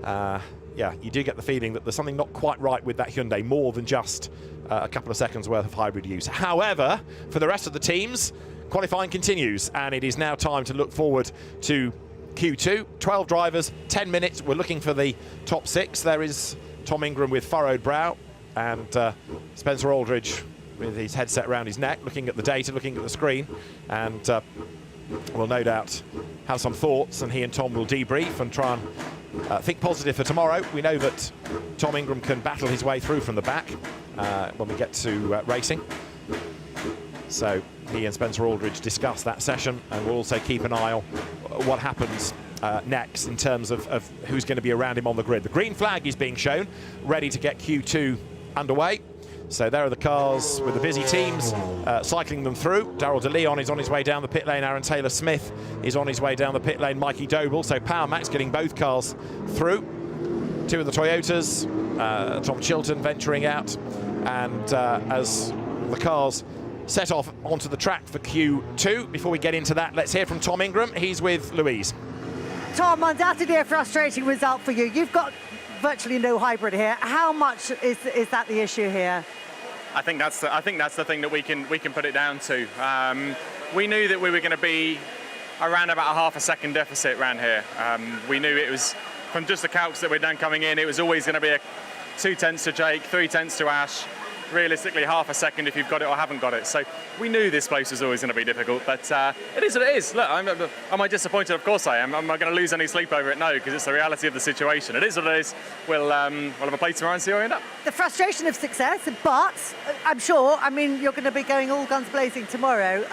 Yeah, you do get the feeling that there's something not quite right with that Hyundai, more than just a couple of seconds worth of hybrid use. However, for the rest of the teams, qualifying continues, and it is now time to look forward to Q2. 12 drivers, 10 minutes. We're looking for the top 6. There is Tom Ingram with furrowed brow, and Spencer Aldridge with his headset around his neck, looking at the data, looking at the screen, and will no doubt have some thoughts, and he and Tom will debrief and try and think positive for tomorrow. We know that Tom Ingram can battle his way through from the back when we get to racing. So he and Spencer Aldridge discuss that session, and we'll also keep an eye on what happens next in terms of who's going to be around him on the grid. The green flag is being shown, ready to get Q2 underway. So there are the cars with the busy teams cycling them through. Darryl De Leon is on his way down the pit lane. Aaron Taylor-Smith is on his way down the pit lane. Mikey Doble. So Power Max getting both cars through. 2 of the Toyotas. Tom Chilton venturing out. And as the cars set off onto the track for Q2, before we get into that, let's hear from Tom Ingram. He's with Louise. Tom, undoubtedly a frustrating result for you. You've got virtually no hybrid here. How much is that the issue here? I think that's the thing that we can put it down to. We knew that we were going to be around about a half a second deficit around here. We knew it was, from just the calcs that we'd done coming in, it was always going to be a 2 tenths to Jake, 3 tenths to Ash. Realistically, half a second if you've got it or haven't got it. So we knew this place was always going to be difficult, but it is what it is. Look, am I disappointed? Of course I am. Am I going to lose any sleep over it? No, because it's the reality of the situation. It is what it is. We'll have a play tomorrow and see where we end up. The frustration of success, but I'm sure, I mean, you're going to be going all guns blazing tomorrow,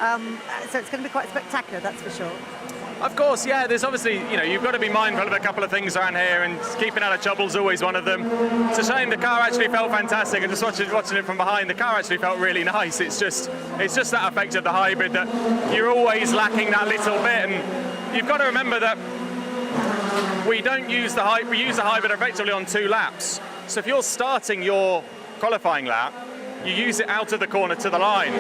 so it's going to be quite spectacular, that's for sure. Of course, yeah, there's obviously, you've got to be mindful of a couple of things around here, and keeping out of trouble is always one of them. It's a shame the car actually felt fantastic, and just watching it from behind, the car actually felt really nice. It's just that effect of the hybrid that you're always lacking that little bit, and you've got to remember that we use the hybrid effectively on 2 laps. So if you're starting your qualifying lap, you use it out of the corner to the line.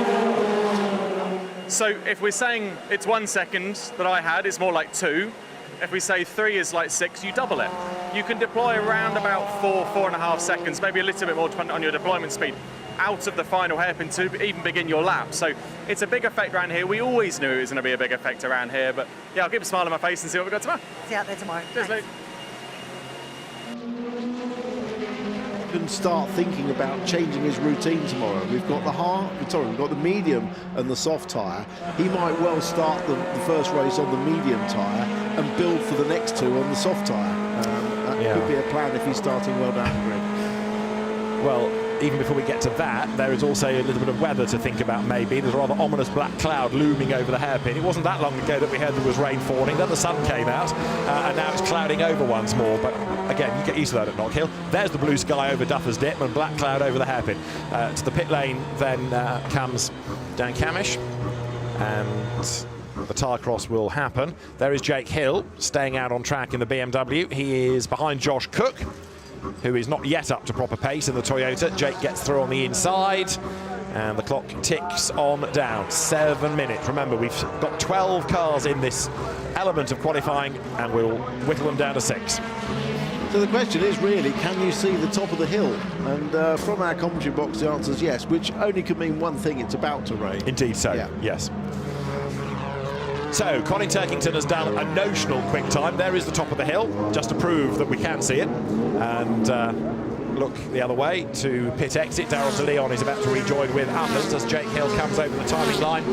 So if we're saying it's 1 second that I had, it's more like 2. If we say 3 is like 6, you double it. You can deploy around about 4.5 seconds, maybe a little bit more depending on your deployment speed, out of the final hairpin to even begin your lap. So it's a big effect around here. We always knew it was going to be a big effect around here, but yeah, I'll keep a smile on my face and see what we've got tomorrow. See you out there tomorrow. Cheers, Luke. can start thinking about changing his routine tomorrow. We've got we've got the medium and the soft tyre. He might well start the first race on the medium tyre and build for the next two on the soft tyre. That could be a plan if he's starting well down the grid. Well, even before we get to that, there is also a little bit of weather to think about maybe. There's a rather ominous black cloud looming over the hairpin. It wasn't that long ago that we heard there was rain falling, then the sun came out, and now it's clouding over once more. But again, you get used to that at Knockhill. There's the blue sky over Duffer's Dip and black cloud over the hairpin. To the pit lane then comes Dan Camish, and the tyre cross will happen. There is Jake Hill staying out on track in the BMW. He is behind Josh Cook, who is not yet up to proper pace in the Toyota. Jake gets through on the inside, and the clock ticks on down. 7 minutes. Remember, we've got 12 cars in this element of qualifying, and we'll whittle them down to 6. So the question is really, can you see the top of the hill? And from our commentary box, the answer is yes, which only could mean one thing: it's about to rain. Indeed so, yes. So, Colin Turkington has done a notional quick time. There is the top of the hill, just to prove that we can see it. And look the other way to pit exit. Daryl De Leon is about to rejoin with Uppers as Jake Hill comes over the timing line.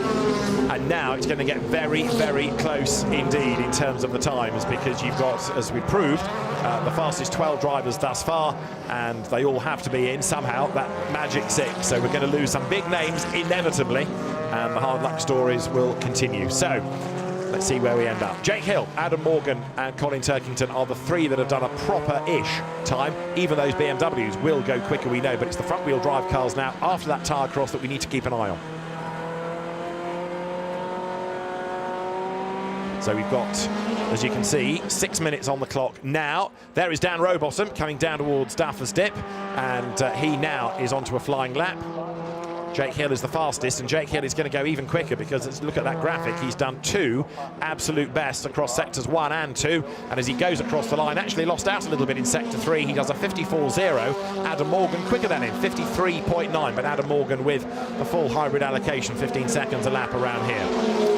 And now it's going to get very, very close indeed in terms of the times, because you've got, as we proved, the fastest 12 drivers thus far, and they all have to be in somehow, that magic 6. So we're going to lose some big names inevitably, and the hard luck stories will continue. So let's see where we end up. Jake Hill, Adam Morgan and Colin Turkington are the three that have done a proper-ish time. Even those BMWs will go quicker, we know, but it's the front-wheel drive cars now after that tyre cross that we need to keep an eye on. So we've got, as you can see, 6 minutes on the clock now. There is Dan Rowbottom coming down towards Duffer's Dip, and he now is onto a flying lap. Jake Hill is the fastest, and Jake Hill is going to go even quicker, because let's look at that graphic. He's done 2 absolute bests across sectors 1 and 2, and as he goes across the line, actually lost out a little bit in sector 3. He does a 54.0. Adam Morgan quicker than him, 53.9, but Adam Morgan with a full hybrid allocation, 15 seconds a lap around here.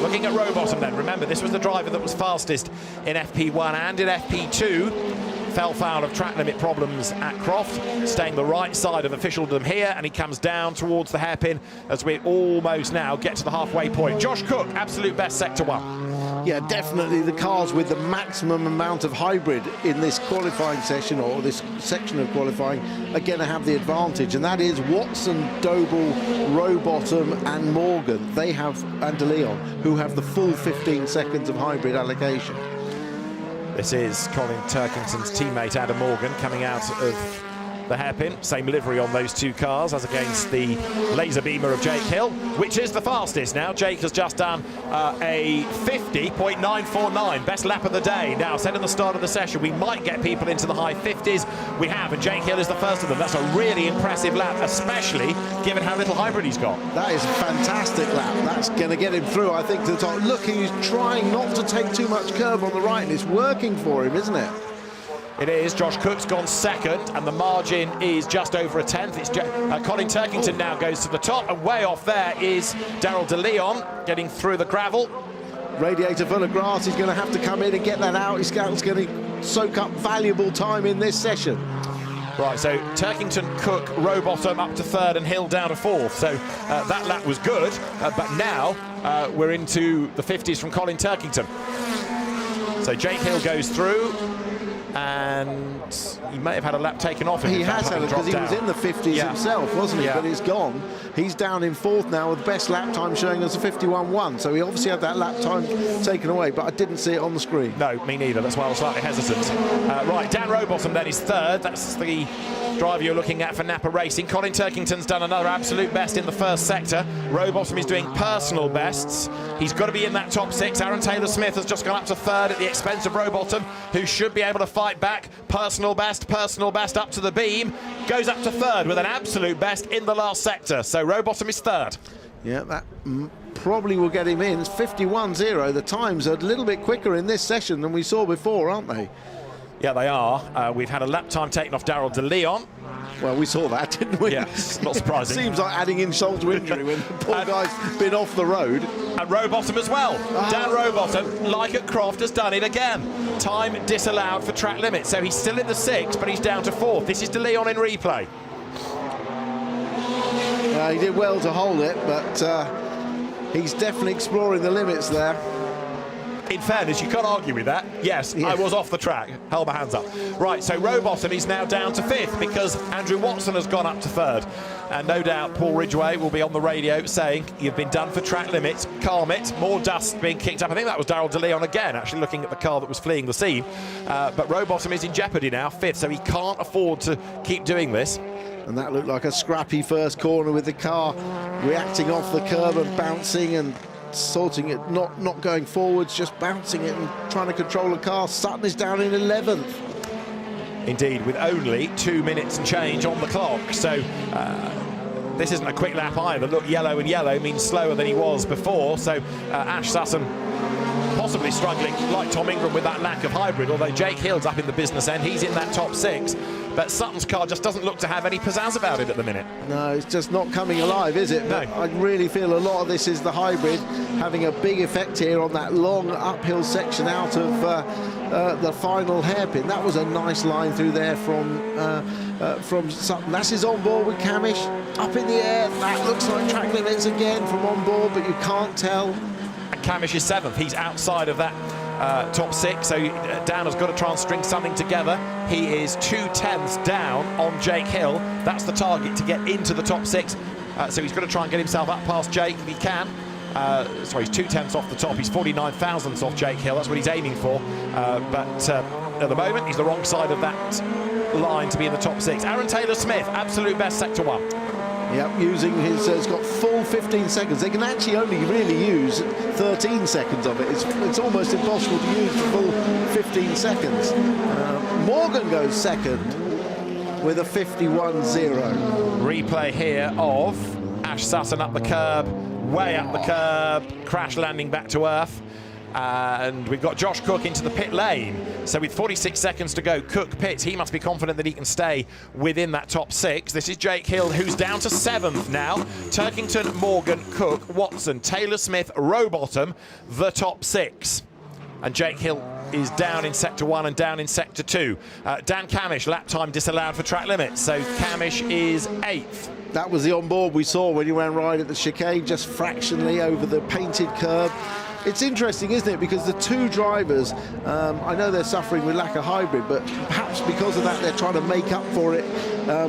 Looking at Rowbottom then, remember this was the driver that was fastest in FP1 and in FP2. Fell foul of track limit problems at Croft, staying the right side of officialdom here, and he comes down towards the hairpin as we almost now get to the halfway point. Josh Cook, absolute best sector 1. Yeah, definitely the cars with the maximum amount of hybrid in this qualifying session, or this section of qualifying, are going to have the advantage, and that is Watson, Doble, Rowbottom and Morgan. They have, and De Leon, who have the full 15 seconds of hybrid allocation. This is Colin Turkington's teammate Adam Morgan coming out of the hairpin. Same livery on those 2 cars as against the laser beamer of Jake Hill, which is the fastest now. Jake has just done a 50.949, best lap of the day. Now, said at the start of the session, we might get people into the high 50s. We have, and Jake Hill is the first of them. That's a really impressive lap, especially given how little hybrid he's got. That is a fantastic lap. That's going to get him through, I think, to the top. Look, he's trying not to take too much curve on the right, and it's working for him, isn't it? It is. Josh Cook's gone second, and the margin is just over a tenth. It's Colin Turkington now goes to the top, and way off there is Daryl De Leon getting through the gravel. Radiator full of grass. He's going to have to come in and get that out. He's going to soak up valuable time in this session. Right, so Turkington, Cook, Rowbottom up to 3rd and Hill down to 4th. So that lap was good, but now we're into the 50s from Colin Turkington. So Jake Hill goes through, and he may have had a lap taken off him. He has had it, because he was in the 50s himself, wasn't he? But it's gone. He's down in 4th now with best lap time showing us a 51.1. So he obviously had that lap time taken away, but I didn't see it on the screen. No, me neither. That's why I was slightly hesitant. Right, Dan Rowbottom then is 3rd. That's the driver you're looking at for Napa Racing. Colin Turkington's done another absolute best in the 1st sector. Rowbottom is doing personal bests. He's got to be in that top 6. Aaron Taylor-Smith has just gone up to 3rd at the expense of Rowbottom, who should be able to fight back. Personal best up to the beam. Goes up to 3rd with an absolute best in the last sector. So Rowbottom is 3rd. Yeah, that probably will get him in. It's 51.0. The times are a little bit quicker in this session than we saw before, aren't they? Yeah, they are. We've had a lap time taken off Daryl De Leon. Well, we saw that, didn't we? Yes, not surprising. Seems like adding insult to injury when the poor guy's been off the road. And Rowbottom as well. Dan Rowbottom, like at Croft, has done it again. Time disallowed for track limits. So he's still in the 6th, but he's down to 4th. This is De Leon in replay. He did well to hold it, but he's definitely exploring the limits there. In fairness, you can't argue with that. Yes, I was off the track. Held my hands up. Right, so Rowbottom is now down to 5th because Andrew Watson has gone up to 3rd. And no doubt Paul Ridgway will be on the radio saying, you've been done for track limits, calm it, more dust being kicked up. I think that was Daryl De Leon again, actually looking at the car that was fleeing the scene. But Rowbottom is in jeopardy now, 5th, so he can't afford to keep doing this. And that looked like a scrappy first corner with the car reacting off the curb and bouncing and sorting it, not going forwards, just bouncing it and trying to control the car. Sutton is down in 11th. Indeed, with only 2 minutes and change on the clock. So this isn't a quick lap either. Look, yellow and yellow means slower than he was before. So Ash Sutton possibly struggling, like Tom Ingram, with that lack of hybrid, although Jake Hill's up in the business end. He's in that top 6. But Sutton's car just doesn't look to have any pizzazz about it at the minute. No, it's just not coming alive, is it? No. But I really feel a lot of this is the hybrid having a big effect here on that long uphill section out of the final hairpin. That was a nice line through there from Sutton. That's his on board with Camish up in the air. That looks like track limits again from on board, but you can't tell. And Camish is 7th. He's outside of that top 6, so Dan has got to try and string something together. He is 2/10 down on Jake Hill. That's the target, to get into the top 6. So he's got to try and get himself up past Jake if he can. Sorry, he's 2/10 off the top. He's 49 thousandths off Jake Hill. That's what he's aiming for. But at the moment, he's the wrong side of that line to be in the top 6. Aaron Taylor-Smith, absolute best sector 1. Yep, using his, he's got full 15 seconds. They can actually only really use 13 seconds of it. It's almost impossible to use the full 15 seconds. Morgan goes 2nd with a 51.0. Replay here of Ash Sutton up the curb, way up the curb, crash landing back to earth. And we've got Josh Cook into the pit lane. So with 46 seconds to go, Cook pits. He must be confident that he can stay within that top 6. This is Jake Hill, who's down to 7th now. Turkington, Morgan, Cook, Watson, Taylor-Smith, Rowbottom, the top 6. And Jake Hill is down in sector 1 and down in sector 2. Dan Camish, lap time disallowed for track limits. So Camish is 8th. That was the on-board we saw when he ran right at the chicane, just fractionally over the painted curb. It's interesting, isn't it? Because the two drivers, I know they're suffering with lack of hybrid, but perhaps because of that they're trying to make up for it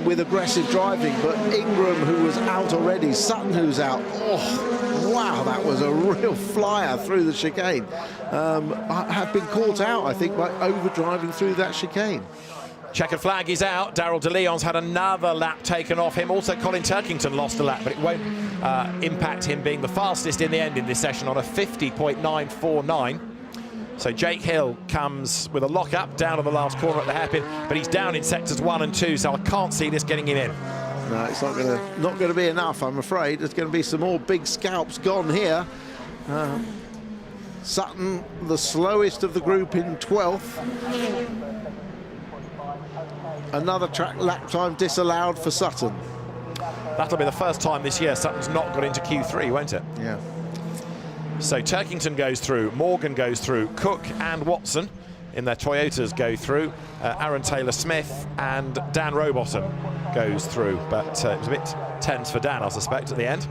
with aggressive driving. But Ingram, who was out already, Sutton, who's out. Oh, wow, that was a real flyer through the chicane. Have been caught out, I think, by over-driving through that chicane. Checkered flag is out. Daryl De Leon's had another lap taken off him. Also, Colin Turkington lost a lap, but it won't impact him being the fastest in the end in this session on a 50.949. So Jake Hill comes with a lock-up down to the last corner at the hairpin, but he's down in sectors 1 and 2, so I can't see this getting him in. No, it's not going to be enough, I'm afraid. There's going to be some more big scalps gone here. Sutton, the slowest of the group, in 12th. Another track lap time disallowed for Sutton. That'll be the first time this year Sutton's not got into Q3, won't it? Yeah. So Turkington goes through, Morgan goes through, Cook and Watson in their Toyotas go through, Aaron Taylor-Smith and Dan Rowbottom goes through, but it was a bit tense for Dan, I suspect, at the end.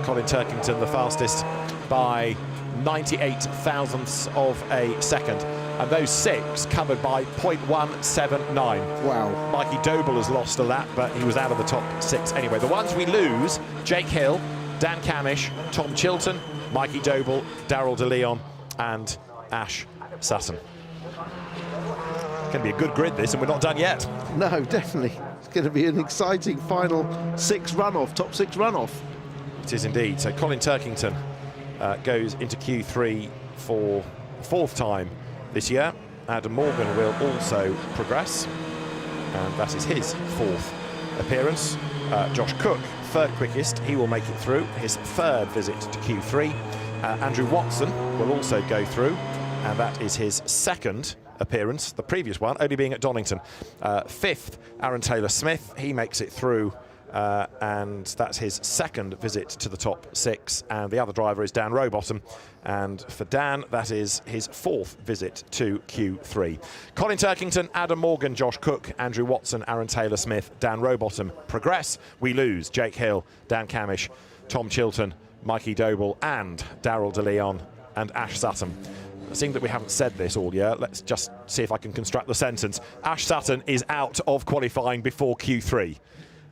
Colin Turkington the fastest by 98 thousandths of a second, and those 6 covered by 0.179. Wow. Mikey Doble has lost a lap, but he was out of the top 6 anyway. The ones we lose: Jake Hill, Dan Camish, Tom Chilton, Mikey Doble, Daryl De Leon and Ash Sutton. Going to be a good grid this, and we're not done yet. No, definitely. It's going to be an exciting final 6 runoff, top 6 runoff. It is indeed. So Colin Turkington goes into Q3 for the 4th time this year. Adam Morgan will also progress, and that is his 4th appearance. Josh Cook, 3rd quickest, he will make it through, his 3rd visit to Q3. Andrew Watson will also go through, and that is his 2nd appearance, the previous one only being at Donington. 5th, Aaron Taylor-Smith, he makes it through and that's his second visit to the top 6, and the other driver is Dan Rowbottom, and for Dan that is his 4th visit to Q3. Colin Turkington, Adam Morgan, Josh Cook, Andrew Watson, Aaron Taylor-Smith, Dan Rowbottom progress. We lose Jake Hill, Dan Camish, Tom Chilton, Mikey Doble and Daryl DeLeon and Ash Sutton. Seeing that we haven't said this all year, let's just see if I can construct the sentence. Ash Sutton is out of qualifying before Q3.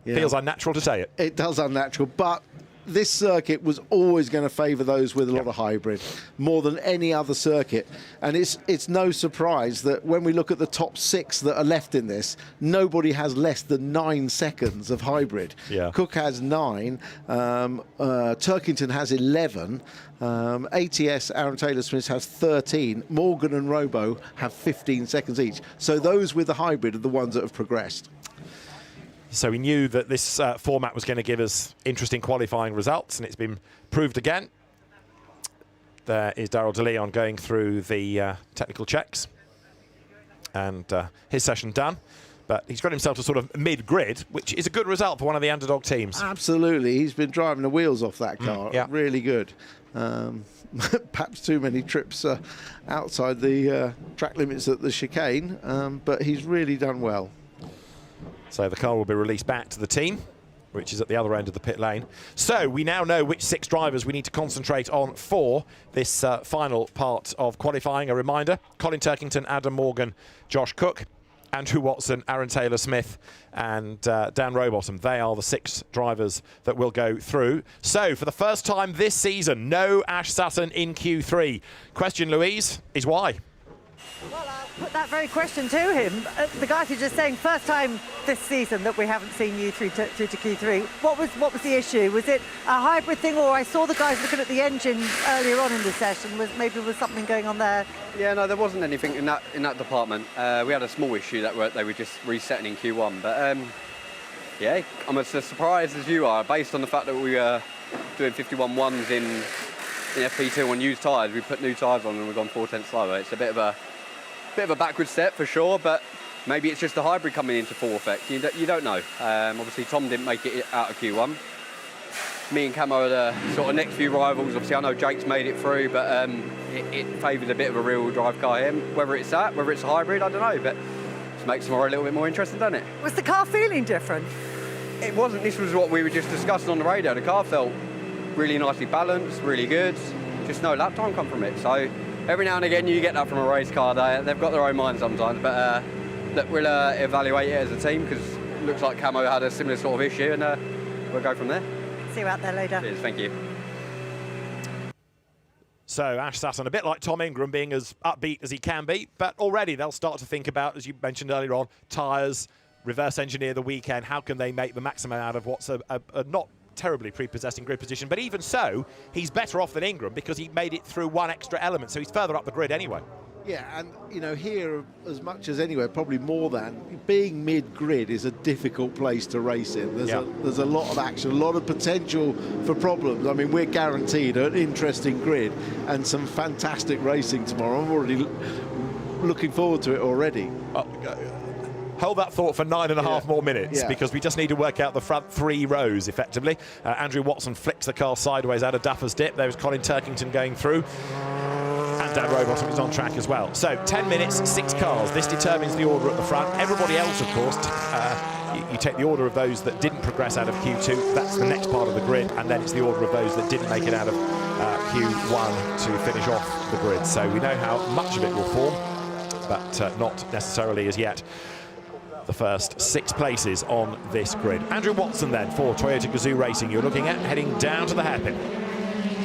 Yeah. Feels unnatural to say it. It does unnatural, but this circuit was always going to favour those with a lot of hybrid, more than any other circuit. And it's no surprise that when we look at the top 6 that are left in this, nobody has less than 9 seconds of hybrid. Yeah. Cook has 9, Turkington has 11, ATS, Aaron Taylor-Smith has 13, Morgan and Robo have 15 seconds each. So those with the hybrid are the ones that have progressed. So we knew that this format was going to give us interesting qualifying results, and it's been proved again. There is Daryl DeLeon going through the technical checks, and his session done. But he's got himself to sort of mid-grid, which is a good result for one of the underdog teams. Absolutely. He's been driving the wheels off that car. Yeah. Really good. Perhaps too many trips outside the track limits at the chicane, but he's really done well. So the car will be released back to the team, which is at the other end of the pit lane. So we now know which 6 drivers we need to concentrate on for this final part of qualifying. A reminder, Colin Turkington, Adam Morgan, Josh Cook, Andrew Watson, Aaron Taylor-Smith and Dan Rowbottom. They are the 6 drivers that will go through. So for the first time this season, no Ash Sutton in Q3. Question, Louise, is why? Well, I'll put that very question to him. The guys are just saying first time this season that we haven't seen you through to Q3. What was the issue? Was it a hybrid thing, or I saw the guys looking at the engine earlier on in the session? Was something going on there? Yeah, no, there wasn't anything in that department. We had a small issue that they were just resetting in Q1, but yeah, I'm as surprised as you are, based on the fact that we were doing 51.1s in FP2 on used tyres. We put new tyres on and we've gone 4/10 slower. It's a bit of a backward step for sure, but maybe it's just the hybrid coming into full effect. You don't know. Obviously, Tom didn't make it out of Q1. Me and Camo are the sort of next few rivals. Obviously, I know Jake's made it through, but it favoured a bit of a real drive car here. Whether it's a hybrid, I don't know, but it makes tomorrow a little bit more interesting, doesn't it? Was the car feeling different? It wasn't. This was what we were just discussing on the radio. The car felt really nicely balanced, really good. Just no lap time come from it. So every now and again you get that from a race car. They've got their own mind sometimes, but look, we'll evaluate it as a team, because it looks like Camo had a similar sort of issue, and we'll go from there. See you out there later. Cheers, thank you. So Ash Sutton, a bit like Tom Ingram, being as upbeat as he can be, but already they'll start to think about, as you mentioned earlier on, tyres, reverse engineer the weekend. How can they make the maximum out of what's a not terribly prepossessing grid position? But even so, he's better off than Ingram because he made it through one extra element, so he's further up the grid anyway. Yeah, and you know, here as much as anywhere, probably more than, being mid-grid is a difficult place to race in. There's a lot of action, a lot of potential for problems. I mean, we're guaranteed an interesting grid and some fantastic racing tomorrow. I'm already looking forward to it already. Hold that thought for 9.5 more minutes, because we just need to work out the front 3 rows effectively. Andrew Watson flicks the car sideways out of Duffer's Dip. There was Colin Turkington going through. And Dan Rowbottom is on track as well. So 10 minutes, 6 cars. This determines the order at the front. Everybody else, of course, you take the order of those that didn't progress out of Q2. That's the next part of the grid. And then it's the order of those that didn't make it out of Q1 to finish off the grid. So we know how much of it will form, but not necessarily as yet the first 6 places on this grid. Andrew Watson then for Toyota Gazoo Racing. You're looking at heading down to the hairpin.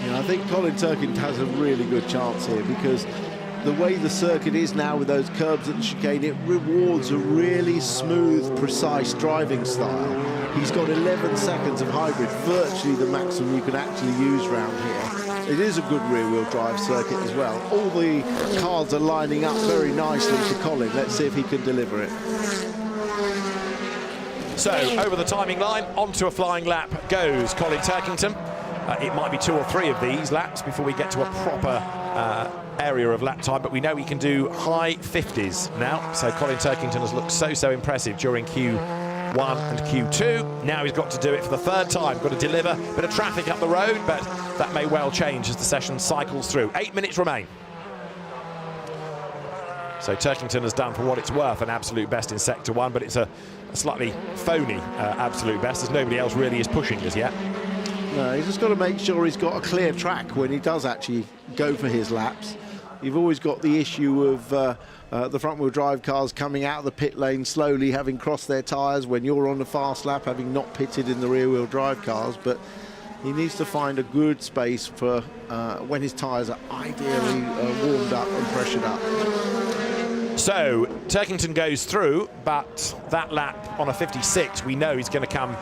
I think Colin Turkington has a really good chance here, because the way the circuit is now with those curbs at the chicane, it rewards a really smooth, precise driving style. He's got 11 seconds of hybrid, virtually the maximum you can actually use around here. It is a good rear-wheel drive circuit as well. All the cars are lining up very nicely for Colin. Let's see if he can deliver it. So over the timing line, onto a flying lap goes Colin Turkington. It might be 2 or 3 of these laps before we get to a proper area of lap time, but we know he can do high 50s now. So Colin Turkington has looked so impressive during Q1 Q1 and Q2. Now he's got to do it for the third time. Got to deliver a bit of traffic up the road, but that may well change as the session cycles through. 8 minutes remain. So Turkington has done, for what it's worth, an absolute best in Sector 1, but it's a slightly phony absolute best, as nobody else really is pushing as yet. No, he's just got to make sure he's got a clear track when he does actually go for his laps. You've always got the issue of the front-wheel drive cars coming out of the pit lane slowly, having crossed their tyres when you're on the fast lap, having not pitted in the rear-wheel drive cars. But he needs to find a good space for when his tyres are ideally warmed up and pressured up. So Turkington goes through, but that lap on a 56, we know he's going to come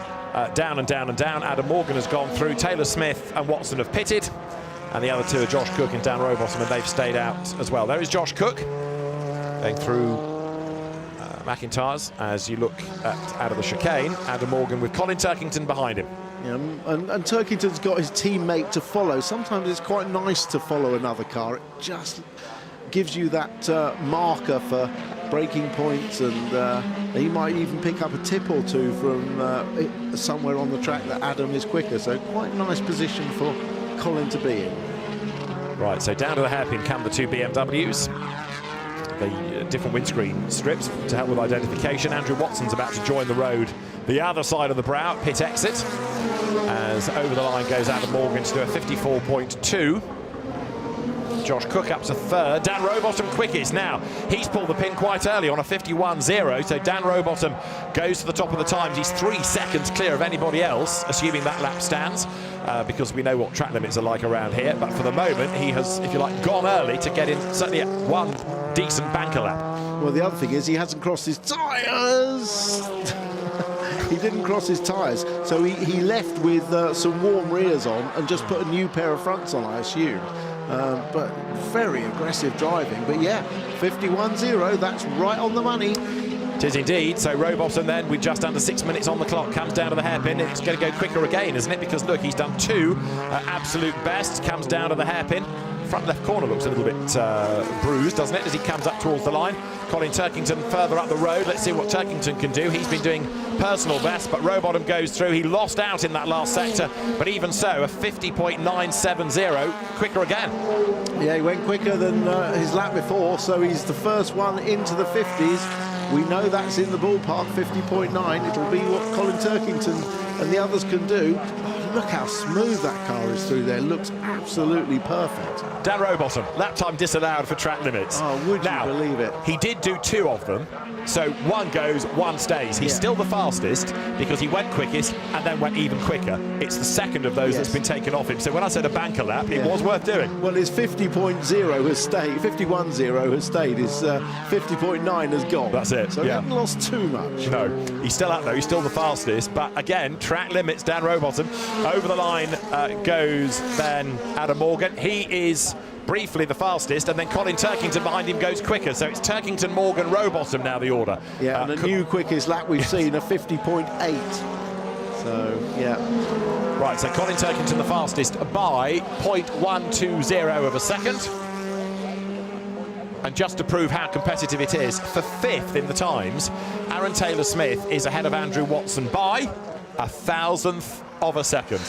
down and down and down. Adam Morgan has gone through. Taylor Smith and Watson have pitted. And the other two are Josh Cook and Dan Rowbottom, and they've stayed out as well. There is Josh Cook going through McIntyre's as you look out of the chicane. Adam Morgan with Colin Turkington behind him. Yeah, and Turkington's got his teammate to follow. Sometimes it's quite nice to follow another car. It just gives you that marker for braking points, and he might even pick up a tip or two from somewhere on the track that Adam is quicker. So quite a nice position for Colin to be in. Right, so down to the hairpin come the two BMWs. The different windscreen strips to help with identification. Andrew Watson's about to join the road the other side of the brow, pit exit, as over the line goes Adam Morgan to do a 54.2. Josh Cook up to third. Dan Rowbottom quickest now. He's pulled the pin quite early on a 51.0, so Dan Rowbottom goes to the top of the times. He's 3 seconds clear of anybody else, assuming that lap stands, because we know what track limits are like around here. But for the moment, he has, if you like, gone early to get in certainly at one decent banker lap. Well, the other thing is he hasn't crossed his tyres. He didn't cross his tyres, so he left with some warm rears on and just put a new pair of fronts on, I assume. But very aggressive driving. But yeah, 51.0, that's right on the money. It is indeed. So Rowbottom then, with just under 6 minutes on the clock, comes down to the hairpin. It's going to go quicker again, isn't it? Because look, he's done two absolute bests, comes down to the hairpin. Front left corner looks a little bit bruised, doesn't it, as he comes up towards the line. Colin Turkington further up the road. Let's see what Turkington can do. He's been doing personal best, but Rowbottom goes through. He lost out in that last sector, but even so, a 50.970, quicker again. Yeah, he went quicker than his lap before, so he's the first one into the 50s. We know that's in the ballpark, 50.9. It'll be what Colin Turkington and the others can do. Look how smooth that car is through there. Looks absolutely perfect. Dan Rowbottom, lap time disallowed for track limits. Oh, would you believe it? He did do two of them, so one goes, one stays. He's still the fastest because he went quickest and then went even quicker. It's the second of those that's been taken off him. So when I said a banker lap, it was worth doing. Well, his 50.0 has stayed, 51.0 has stayed, his 50.9 has gone. That's it. So he hasn't lost too much. No, he's still up though, he's still the fastest, but again, track limits, Dan Rowbottom. Over the line goes then Adam Morgan. He is briefly the fastest, and then Colin Turkington behind him goes quicker. So it's Turkington, Morgan, Rowbottom now the order. Yeah, and the new quickest lap we've seen, a 50.8. So, yeah. Right, so Colin Turkington the fastest by 0.120 of a second. And just to prove how competitive it is, for fifth in the times, Aaron Taylor-Smith is ahead of Andrew Watson by 1,000th of a second.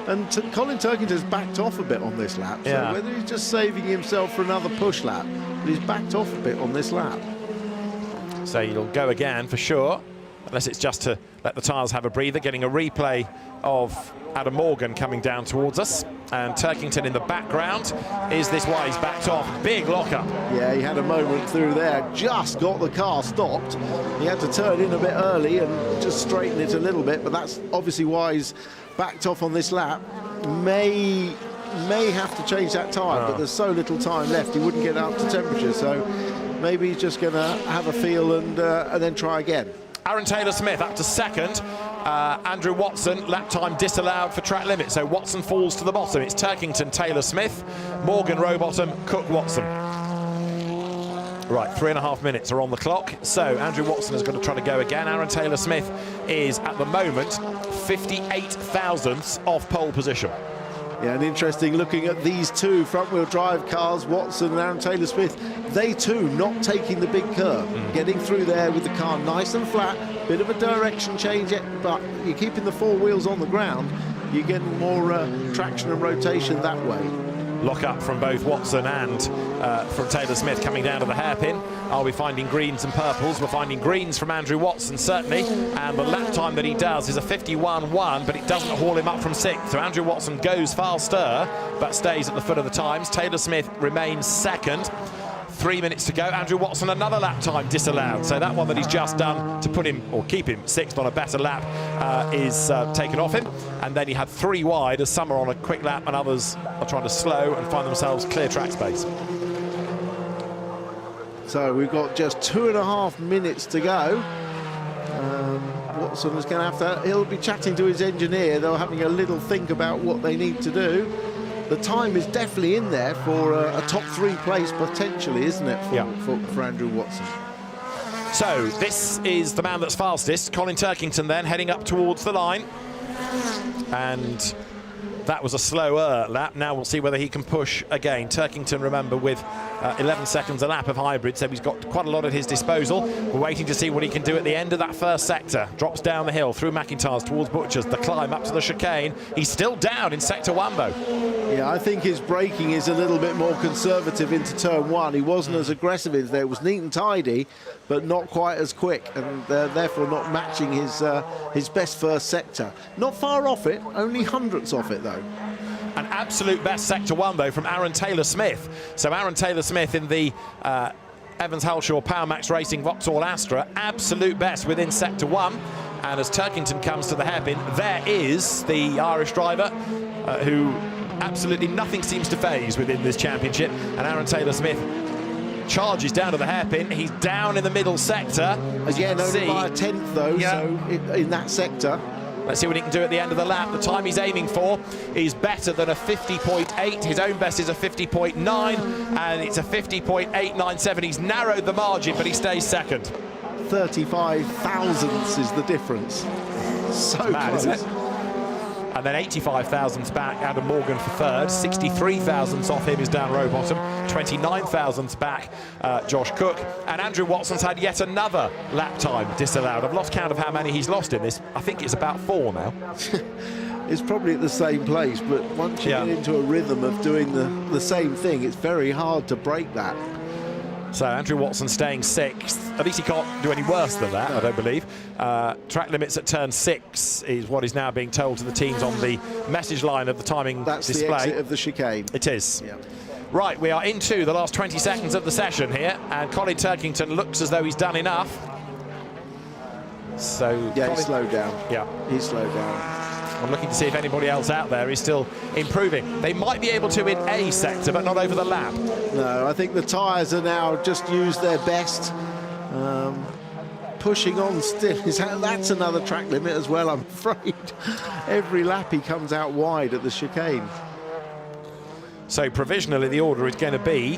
And Colin Turkington's backed off a bit on this lap, so whether he's just saving himself for another push lap, but he's backed off a bit on this lap. So he'll go again for sure, unless it's just to let the tyres have a breather. Getting a replay of Adam Morgan coming down towards us, and Turkington in the background. Is this why he's backed off? Big lockup. Yeah, he had a moment through there, just got the car stopped. He had to turn in a bit early and just straighten it a little bit, but that's obviously why he's backed off on this lap. May have to change that tyre, but there's so little time left, he wouldn't get up to temperature, so maybe he's just going to have a feel and then try again. Aaron Taylor-Smith up to second. Andrew Watson, lap time disallowed for track limit, so Watson falls to the bottom. It's Turkington, Taylor-Smith, Morgan, Rowbottom, Cook, Watson. Right, 3.5 minutes are on the clock, so Andrew Watson is going to try to go again. Aaron Taylor-Smith is, at the moment, 58 thousandths off pole position. Yeah, and interesting looking at these two front-wheel drive cars, Watson and Aaron Taylor-Smith. They too not taking the big curve, getting through there with the car nice and flat, bit of a direction change, but you're keeping the four wheels on the ground, you're getting more traction and rotation that way. Lock up from both Watson and from Taylor-Smith coming down to the hairpin. Are we finding greens and purples? We're finding greens from Andrew Watson, certainly. And the lap time that he does is a 51.1, but it doesn't haul him up from 6th. So Andrew Watson goes faster, but stays at the foot of the times. Taylor-Smith remains 2nd. 3 minutes to go. Andrew Watson, another lap time disallowed. So that one that he's just done to put him, or keep him 6th on a better lap is taken off him. And then he had 3 wide as some are on a quick lap and others are trying to slow and find themselves clear track space. So we've got just 2.5 minutes to go. Watson is going to have to, he'll be chatting to his engineer. They're having a little think about what they need to do. The time is definitely in there for a top 3 place potentially, isn't it, for Andrew Watson? So this is the man that's fastest, Colin Turkington, then heading up towards the line. And that was a slower lap. Now we'll see whether he can push again. Turkington, remember, with 11 seconds a lap of hybrid, so he's got quite a lot at his disposal. We're waiting to see what he can do at the end of that first sector. Drops down the hill through McIntyre's towards Butchers. The climb up to the chicane. He's still down in sector 1, though. Yeah, I think his braking is a little bit more conservative into turn 1. He wasn't as aggressive in there. It was neat and tidy, but not quite as quick, and therefore not matching his best first sector. Not far off it, only hundredths off it, though. An absolute best sector 1, though, from Aaron Taylor-Smith. So Aaron Taylor-Smith in the Evans Halshaw Power Max Racing Vauxhall Astra, absolute best within sector 1. And as Turkington comes to the hairpin, there is the Irish driver who absolutely nothing seems to phase within this championship. And Aaron Taylor-Smith charges down to the hairpin. He's down in the middle sector. Again, only by a 10th, though, so in that sector. Let's see what he can do at the end of the lap. The time he's aiming for is better than a 50.8. His own best is a 50.9, and it's a 50.897. He's narrowed the margin, but he stays 2nd. 35 thousandths is the difference. So mad, close. isn't it? And then 85 thousandths back, Adam Morgan for 3rd. 63 thousandths off him is Dan Rowbottom. 29 thousandths back, Josh Cook. And Andrew Watson's had yet another lap time disallowed. I've lost count of how many he's lost in this. I think it's about 4 now. It's probably at the same place, but once you get into a rhythm of doing the same thing, it's very hard to break that. So Andrew Watson staying 6th. At least he can't do any worse than that, I don't believe. Track limits at turn 6 is what is now being told to the teams on the message line of the timing display. That's the exit of the chicane. It is. Yeah. Right, we are into the last 20 seconds of the session here, and Colin Turkington looks as though he's done enough. So yeah, he slowed down. Yeah, he slowed down. I'm looking to see if anybody else out there is still improving. They might be able to in a sector, but not over the lap. No, I think the tyres are now just used their best. Pushing on still. That's another track limit as well, I'm afraid. Every lap he comes out wide at the chicane. So provisionally the order is going to be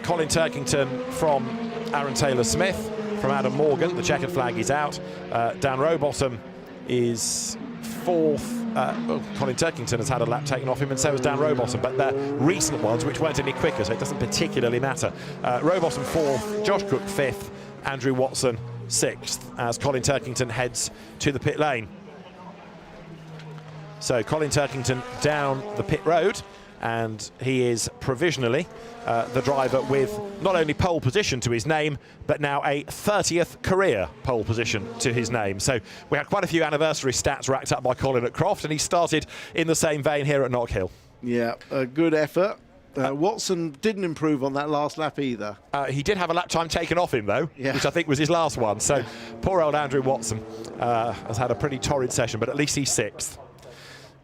Colin Turkington from Aaron Taylor-Smith, from Adam Morgan, the checkered flag is out. Dan Rowbottom is 4th. Colin Turkington has had a lap taken off him, and so has Dan Rowbottom, but they're recent ones which weren't any quicker, so it doesn't particularly matter. Rowbottom 4th, Josh Cook 5th, Andrew Watson 6th, as Colin Turkington heads to the pit lane. So Colin Turkington down the pit road, and he is provisionally the driver with not only pole position to his name, but now a 30th career pole position to his name. So we had quite a few anniversary stats racked up by Colin at Croft, and he started in the same vein here at Knockhill. Yeah, a good effort. Watson didn't improve on that last lap either. He did have a lap time taken off him, though, which I think was his last one. So poor old Andrew Watson has had a pretty torrid session, but at least he's 6th.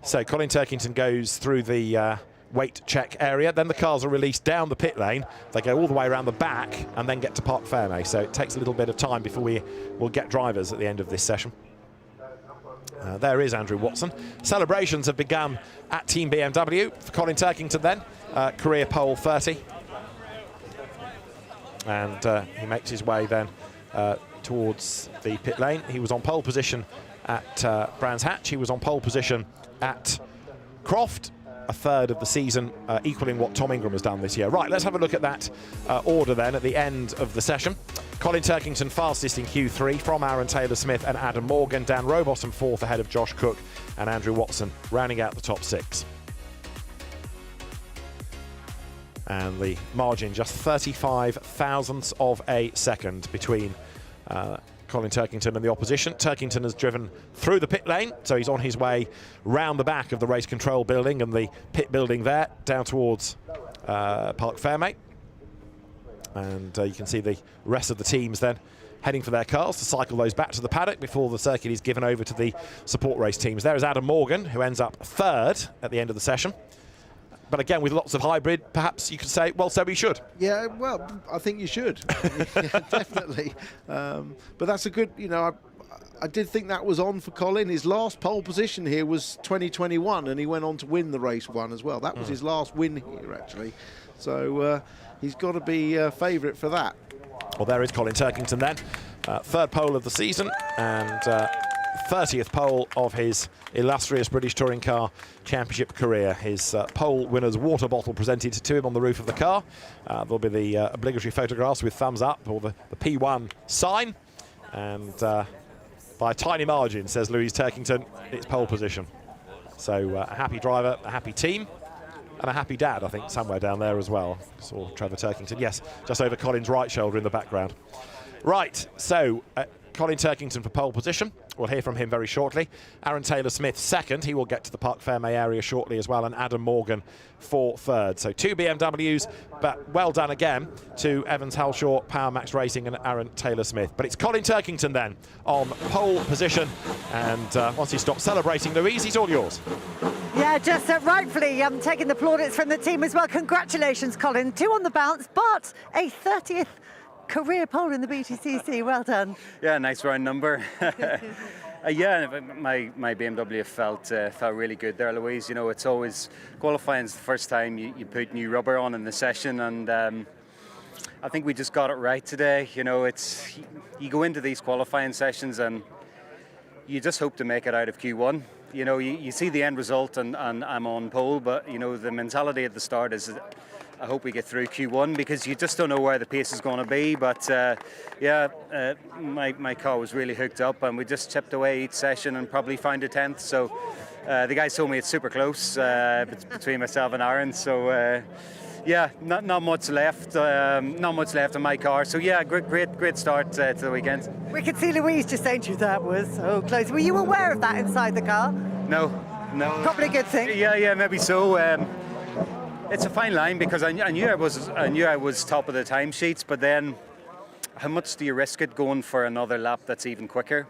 So Colin Turkington goes through the weight check area, then the cars are released down the pit lane. They go all the way around the back and then get to Park Fairmay, so it takes a little bit of time before we will get drivers at the end of this session. There is Andrew Watson. Celebrations have begun at Team BMW for Colin Turkington then, career pole 30, and he makes his way then towards the pit lane. He was on pole position at Brands Hatch, he was on pole position at Croft, a third of the season, equaling what Tom Ingram has done this year. Right, let's have a look at that order then at the end of the session. Colin Turkington fastest in Q3 from Aaron Taylor-Smith and Adam Morgan. Dan Rowbottom fourth ahead of Josh Cook and Andrew Watson, rounding out the top 6. And the margin just 35 thousandths of a second between Colin Turkington and the opposition. Turkington has driven through the pit lane, so he's on his way round the back of the race control building and the pit building there, down towards Parc Fermé. And you can see the rest of the teams then heading for their cars to cycle those back to the paddock before the circuit is given over to the support race teams. There is Adam Morgan, who ends up third at the end of the session. But again, with lots of hybrid, perhaps you could say, well, so we should. Yeah, well, I think you should. Yeah, definitely. But that's a good, I did think that was on for Colin. His last pole position here was 2021, and he went on to win the race one as well. That was his last win here, actually. So he's got to be a favourite for that. Well, there is Colin Turkington then. Third pole of the season and 30th pole of his illustrious British Touring Car Championship career. His pole winner's water bottle presented to him on the roof of the car. There'll be the obligatory photographs with thumbs up or the P1 sign. And by a tiny margin, says Louise Turkington, it's pole position. So a happy driver, a happy team, and a happy dad, I think, somewhere down there as well. Saw Trevor Turkington, yes, just over Colin's right shoulder in the background. Right, so Colin Turkington for pole position. We'll hear from him very shortly. Aaron Taylor-Smith second. He will get to the Parc Fermé area shortly as well, and Adam Morgan for third. So 2 BMWs, but well done again to Evans Halshaw, Power Max Racing, and Aaron Taylor-Smith. But it's Colin Turkington then on pole position, and once he stops celebrating, Louise, he's all yours. Yeah, just rightfully taking the plaudits from the team as well. Congratulations, Colin. 2 on the bounce, but a 30th career pole in the BTCC. Well done. Yeah, nice round number. Yeah, my BMW felt really good there, Louise. It's always qualifying's the first time you put new rubber on in the session, and I think we just got it right today. It's you go into these qualifying sessions and you just hope to make it out of Q1. You see the end result and I'm on pole, but the mentality at the start is I hope we get through Q1 because you just don't know where the pace is going to be. But my car was really hooked up and we just chipped away each session and probably found a 10th. So the guys told me it's super close between myself and Aaron. So not much left. Not much left in my car. So yeah, great start to the weekend. We could see Louise just saying to you that was so close. Were you aware of that inside the car? No. Probably a good thing. Yeah, maybe so. It's a fine line because I knew I was top of the timesheets, but then how much do you risk it going for another lap that's even quicker?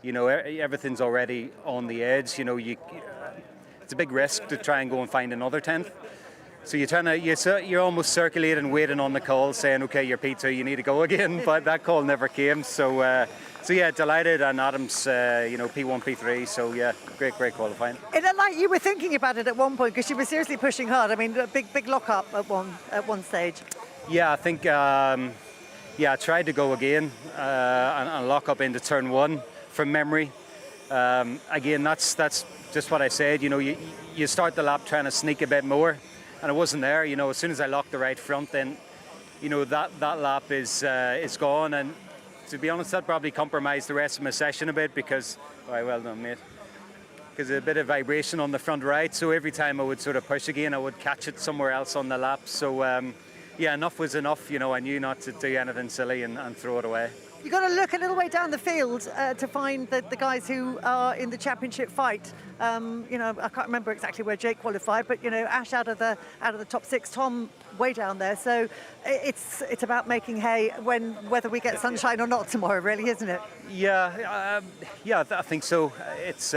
Everything's already on the edge. It's a big risk to try and go and find another 10th. So you're almost circulating, waiting on the call, saying, okay, you're P2, you need to go again, but that call never came. So yeah, delighted, and Adam's P1, P3. So yeah, great qualifying. It looked like you were thinking about it at one point because you were seriously pushing hard. I mean, a big lock up at one stage. Yeah, I think I tried to go again and lock up into turn 1 from memory. Again, that's just what I said. You start the lap trying to sneak a bit more. And it wasn't there. As soon as I locked the right front, then, that lap is gone. And to be honest, that probably compromised the rest of my session a bit because, well done, mate. Because a bit of vibration on the front right. So every time I would sort of push again, I would catch it somewhere else on the lap. So enough was enough. I knew not to do anything silly and throw it away. You've got to look a little way down the field to find the guys who are in the championship fight. I can't remember exactly where Jake qualified, but Ash out of the top 6, Tom way down there. So it's about making hay whether we get sunshine or not tomorrow, really, isn't it? Yeah, I think so. It's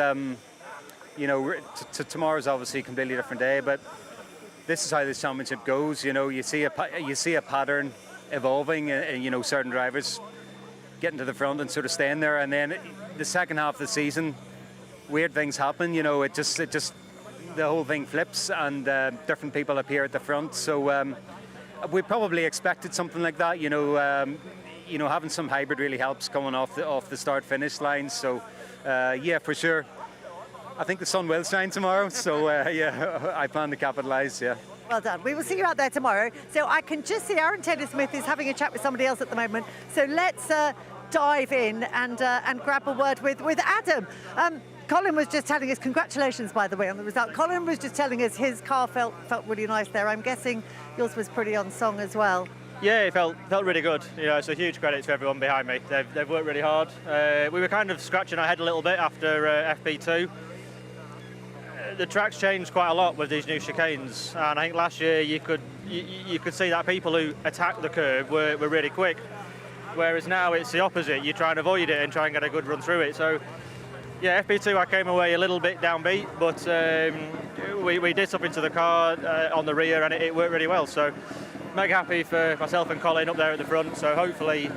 tomorrow's obviously a completely different day, but this is how this championship goes. You see a pattern evolving, certain drivers getting to the front and sort of staying there, and then the second half of the season, weird things happen. It just the whole thing flips, and different people appear at the front. So we probably expected something like that. Having some hybrid really helps coming off the start-finish line. So yeah, for sure. I think the sun will shine tomorrow, so yeah, I plan to capitalise, yeah. Well done. We will see you out there tomorrow. So I can just see Aaron Taylor-Smith is having a chat with somebody else at the moment. So let's dive in and grab a word with Adam. Colin was just telling us, congratulations, by the way, on the result. Colin was just telling us his car felt really nice there. I'm guessing yours was pretty on song as well. Yeah, it felt really good. You know, it's a huge credit to everyone behind me. They've worked really hard. We were kind of scratching our head a little bit after FP2. The track's changed quite a lot with these new chicanes, and I think last year you could see that people who attacked the curb were really quick, whereas now it's the opposite. You try and avoid it and try and get a good run through it. So yeah, FP2 I came away a little bit downbeat, but we did something to the car on the rear, and it worked really well. So mega happy for myself and Colin up there at the front. So hopefully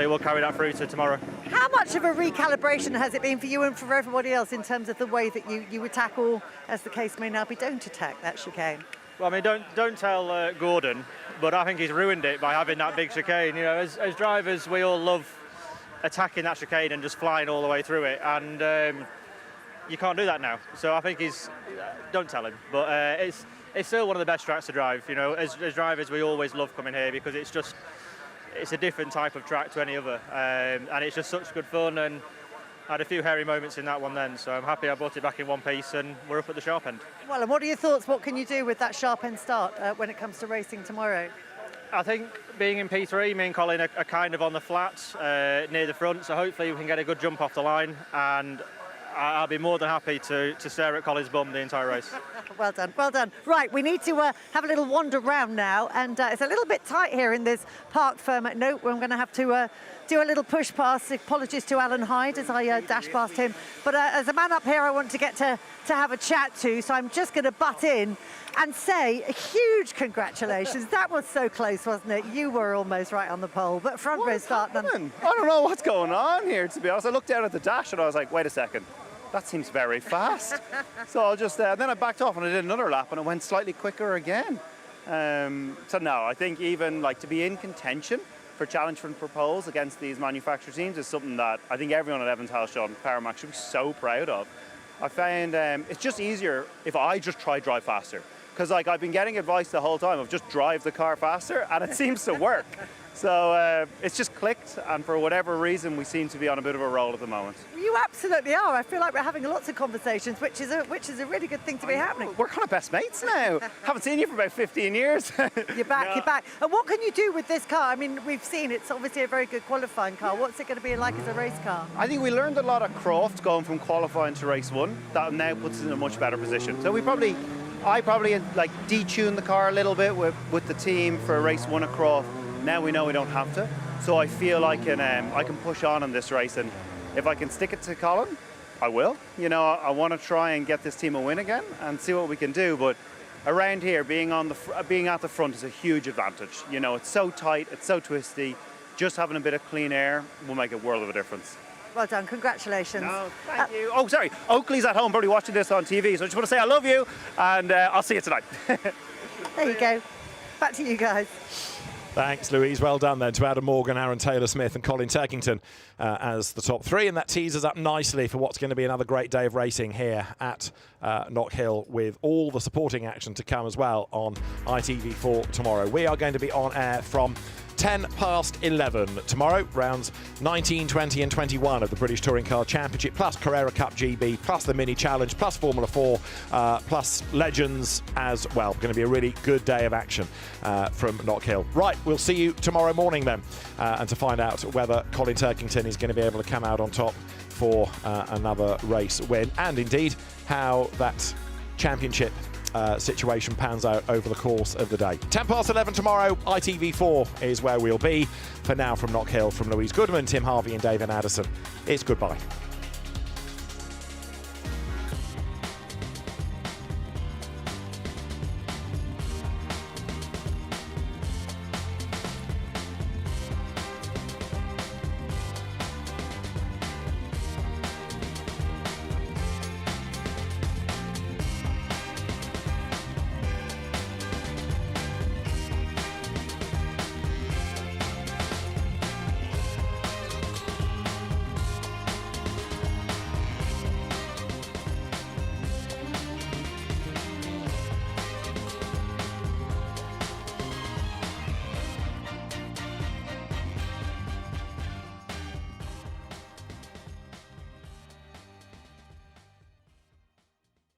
we'll carry that through to tomorrow. How much of a recalibration has it been for you and for everybody else in terms of the way that you attack, or, as the case may now be, don't attack that chicane? Well, I mean, don't tell Gordon, but I think he's ruined it by having that big chicane. You know, as drivers, we all love attacking that chicane and just flying all the way through it, and you can't do that now. So I think don't tell him, but it's still one of the best tracks to drive. You know, as drivers, we always love coming here because it's a different type of track to any other, and it's just such good fun, and I had a few hairy moments in that one then, so I'm happy I brought it back in one piece and we're up at the sharp end. Well, and what are your thoughts? What can you do with that sharp end start when it comes to racing tomorrow? I think being in P3, me and Colin are kind of on the flats near the front, so hopefully we can get a good jump off the line, and I'll be more than happy to stare at Colin's bum the entire race. Well done, well done. Right, we need to have a little wander round now, and it's a little bit tight here in this parked firm at Note, where I'm going to have to do a little push past. Apologies to Alan Hyde as I dash past him. But as a man up here I want to get to have a chat to, so I'm just going to butt in and say a huge congratulations. That was so close, wasn't it? You were almost right on the pole, but front row start. I don't know what's going on here, to be honest. I looked down at the dash and I was like, wait a second. That seems very fast. So I'll just, then I backed off and I did another lap and it went slightly quicker again. So no, I think even like to be in contention for challenge for poles against these manufacturer teams is something that I think everyone at Evans Halshaw and Powermax should be so proud of. I found it's just easier if I just drive faster. Because like I've been getting advice the whole time of just drive the car faster, and it seems to work. So it's just clicked, and for whatever reason, we seem to be on a bit of a roll at the moment. You absolutely are. I feel like we're having lots of conversations, which is a really good thing to be happening. We're kind of best mates now. Haven't seen you for about 15 years. You're back, You're back. And what can you do with this car? I mean, we've seen it's obviously a very good qualifying car. What's it going to be like as a race car? I think we learned a lot at Croft going from qualifying to race one. That now puts us in a much better position. So I probably like detuned the car a little bit with the team for race one at Croft. Now we know we don't have to, so I feel I can push on in this race, and if I can stick it to Colin, I will. You know, I want to try and get this team a win again and see what we can do. But around here, being at the front is a huge advantage. You know, it's so tight, it's so twisty. Just having a bit of clean air will make a world of a difference. Well done, congratulations. No, thank you. Oh, sorry, Oakley's at home probably watching this on TV, so I just want to say I love you, and I'll see you tonight. There you go. Back to you guys. Thanks, Louise. Well done then to Adam Morgan, Aaron Taylor-Smith and Colin Turkington as the top three. And that teases up nicely for what's going to be another great day of racing here at Knockhill, with all the supporting action to come as well on ITV4 tomorrow. We are going to be on air from 10 past 11 tomorrow. Rounds 19, 20 and 21 of the British Touring Car Championship, plus Carrera Cup GB, plus the Mini Challenge, plus Formula 4, plus Legends as well. Going to be a really good day of action from Knockhill. Right, we'll see you tomorrow morning then, and to find out whether Colin Turkington is going to be able to come out on top for another race win, and indeed how that championship situation pans out over the course of the day. 10 past 11 tomorrow, ITV4 is where we'll be. For now, from Knockhill, from Louise Goodman, Tim Harvey and David Addison, it's goodbye.